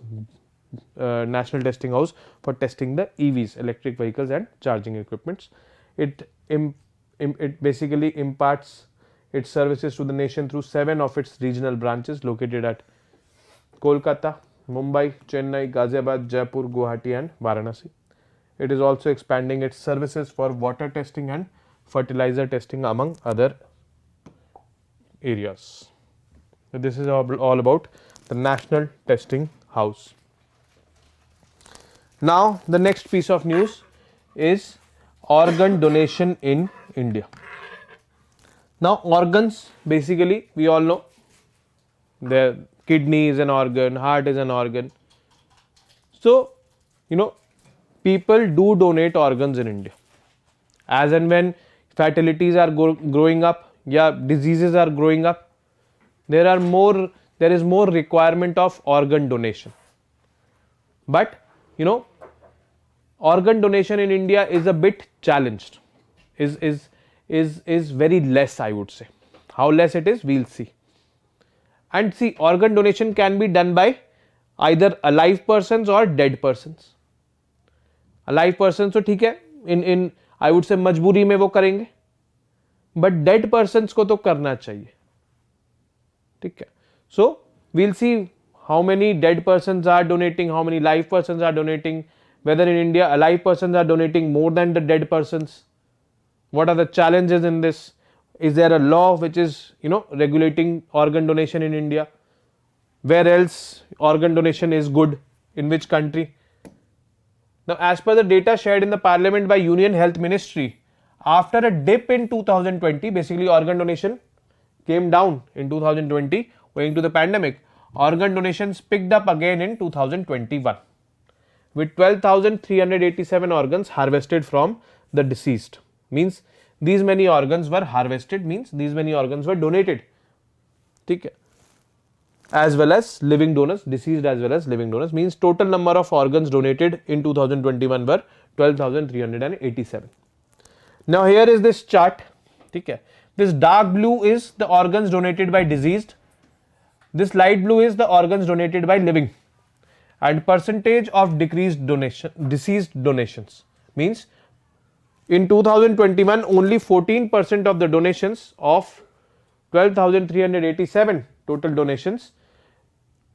National Testing House for testing the EVs, electric vehicles and charging equipments. It basically imparts its services to the nation through 7 of its regional branches located at Kolkata, Mumbai, Chennai, Ghaziabad, Jaipur, Guwahati and Varanasi. It is also expanding its services for water testing and fertilizer testing among other areas. So this is all about the National Testing House. Now the next piece of news is organ donation in India. Now organs, basically we all know the kidney is an organ, heart is an organ. So people do donate organs in India. As and when fatalities are growing up, diseases are growing up, there is more requirement of organ donation. But organ donation in India is a bit challenged, is very less, I would say. How less it is, we'll see. And see, organ donation can be done by either alive persons or dead persons. Alive persons तो ठीक है, in I would say मजबूरी में वो करेंगे, but dead persons को तो करना चाहिए, ठीक है. So we'll see how many dead persons are donating, how many live persons are donating, whether in India alive persons are donating more than the dead persons. What are the challenges in this? Is there a law which is regulating organ donation in India? Where else organ donation is good? In which country? Now, as per the data shared in the Parliament by Union Health Ministry, after a dip in 2020, basically organ donation came down in 2020 owing to the pandemic. Organ donations picked up again in 2021 with 12,387 organs harvested from the deceased. Means these many organs were harvested, means these many organs were donated. ठीक है. as well as living donors, deceased as well as living donors, means total number of organs donated in 2021 were 12,387. Now here is this chart. Okay. This dark blue is the organs donated by deceased, this light blue is the organs donated by living, and percentage of deceased donations, means in 2021 only 14% of the donations of 12,387 total donations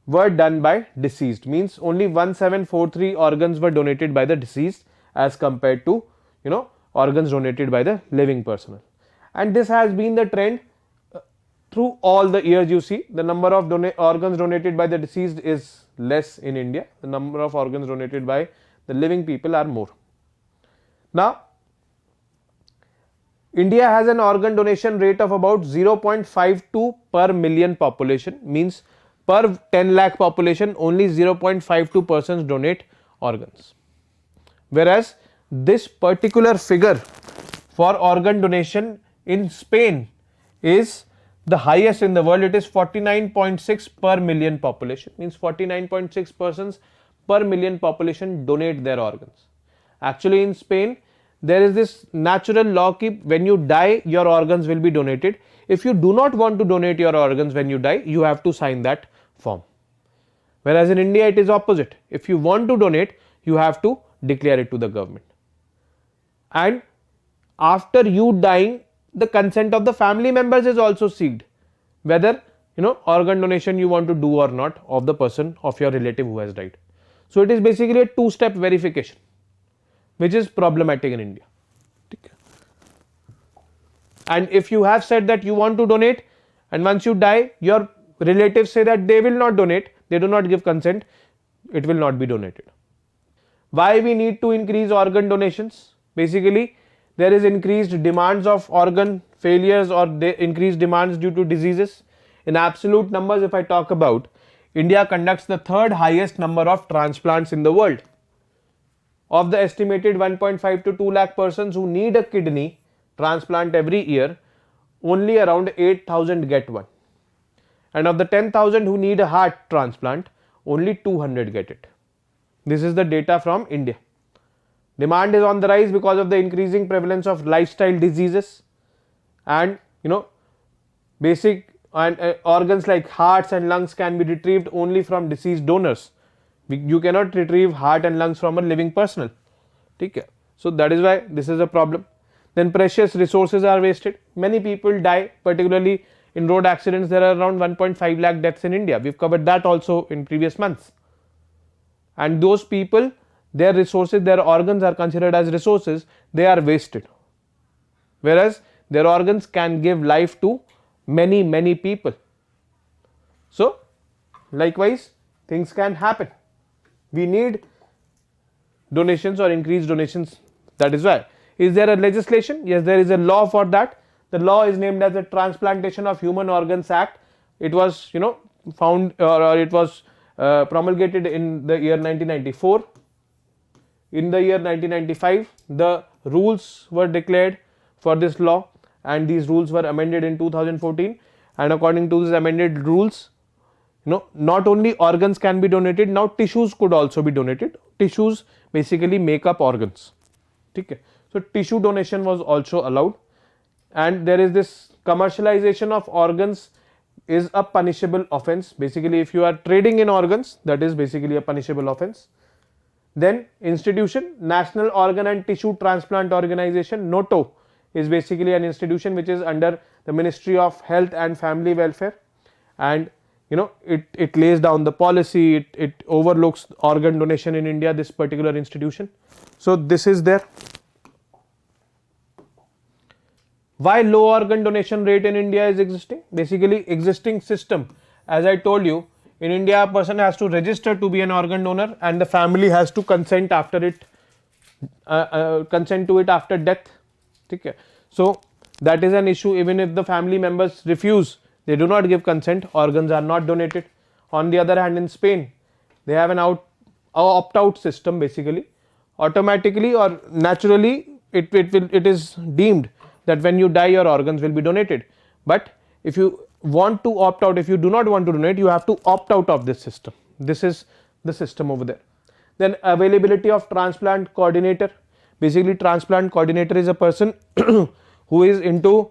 were done by deceased, means only 1743 organs were donated by the deceased as compared to organs donated by the living personnel. And this has been the trend through all the years. You see the number of organs donated by the deceased is less in India, the number of organs donated by the living people are more. Now India has an organ donation rate of about 0.52 per million population, means per 10 lakh population only 0.52 persons donate organs, whereas this particular figure for organ donation in Spain is the highest in the world. It is 49.6 per million population, means 49.6 persons per million population donate their organs. Actually in Spain there is this natural law that when you die your organs will be donated. If you do not want to donate your organs when you die, you have to sign that form, whereas in India it is opposite. If you want to donate, you have to declare it to the government, and after you dying the consent of the family members is also sought, whether organ donation you want to do or not of the person, of your relative who has died. So it is basically a two-step verification, which is problematic in India. And if you have said that you want to donate and once you die your relatives say that they will not donate, they do not give consent, it will not be donated. Why we need to increase organ donations? Basically there is increased demands of organ failures or increased demands due to diseases. In absolute numbers, if I talk about, India conducts the third highest number of transplants in the world. Of the estimated 1.5 to 2 lakh persons who need a kidney transplant every year, only around 8,000 get one, and of the 10,000 who need a heart transplant, only 200 get it. This is the data from India. Demand is on the rise because of the increasing prevalence of lifestyle diseases, and basic organs like hearts and lungs can be retrieved only from deceased donors. You cannot retrieve heart and lungs from a living personnel. Okay. So that is why this is a problem. Then precious resources are wasted. Many people die, particularly in road accidents. There are around 1.5 lakh deaths in India. We've covered that also in previous months. And those people, their resources, their organs are considered as resources, they are wasted. Whereas their organs can give life to many people. So likewise things can happen. We need donations or increased donations. That is why. Is there a legislation? Yes, there is a law for that. The law is named as the Transplantation of Human Organs Act. It was found or it was promulgated in the year 1994. In the year 1995 the rules were declared for this law, and these rules were amended in 2014, and according to these amended rules, not only organs can be donated, now tissues could also be donated. Tissues basically make up organs. Okay. So tissue donation was also allowed, and there is this commercialization of organs is a punishable offence. Basically if you are trading in organs, that is basically a punishable offence. Then institution, National Organ and Tissue Transplant Organization, NATO, is basically an institution which is under the Ministry of Health and Family Welfare, and it lays down the policy, it overlooks organ donation in India, this particular institution. So this is there. Why low organ donation rate in India is existing? Basically existing system, as I told you, in India a person has to register to be an organ donor and the family has to consent after it, consent to it after death. Okay. So that is an issue. Even if the family members refuse, they do not give consent, organs are not donated. On the other hand, in Spain they have an opt-out system. Basically automatically or naturally it is deemed that when you die your organs will be donated, but if you want to opt out, if you do not want to donate, you have to opt out of this system. This is the system over there. Then availability of transplant coordinator. Basically, transplant coordinator is a person who is into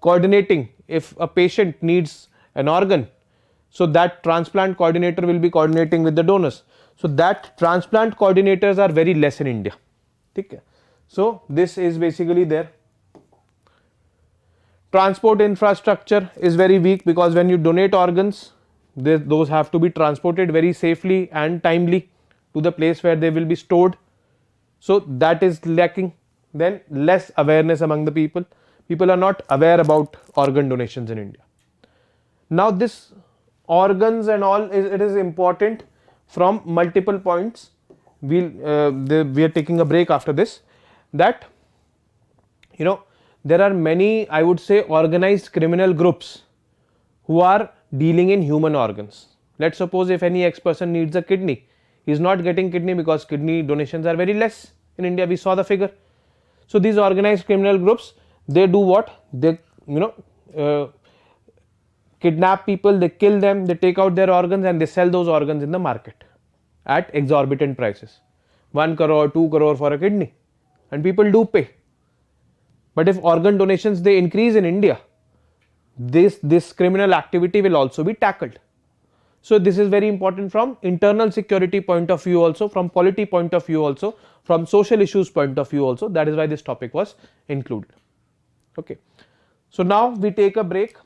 coordinating. If a patient needs an organ, so that transplant coordinator will be coordinating with the donors. So that transplant coordinators are very less in India. Okay. So this is basically there. Transport infrastructure is very weak, because when you donate organs, those have to be transported very safely and timely to the place where they will be stored. So that is lacking. Then less awareness among the people. People are not aware about organ donations in India. Now this organs and all, it is important from multiple points. We are taking a break after this. That there are many, I would say, organized criminal groups who are dealing in human organs. Let's suppose if any X person needs a kidney, he is not getting kidney because kidney donations are very less in India. We saw the figure. So these organized criminal groups, they do what? They kidnap people, they kill them, they take out their organs and they sell those organs in the market at exorbitant prices. 1 crore, 2 crore for a kidney, and people do pay. But if organ donations they increase in India, this criminal activity will also be tackled. So this is very important from internal security point of view also, from polity point of view also, from social issues point of view also. That is why this topic was included. Okay. So now we take a break.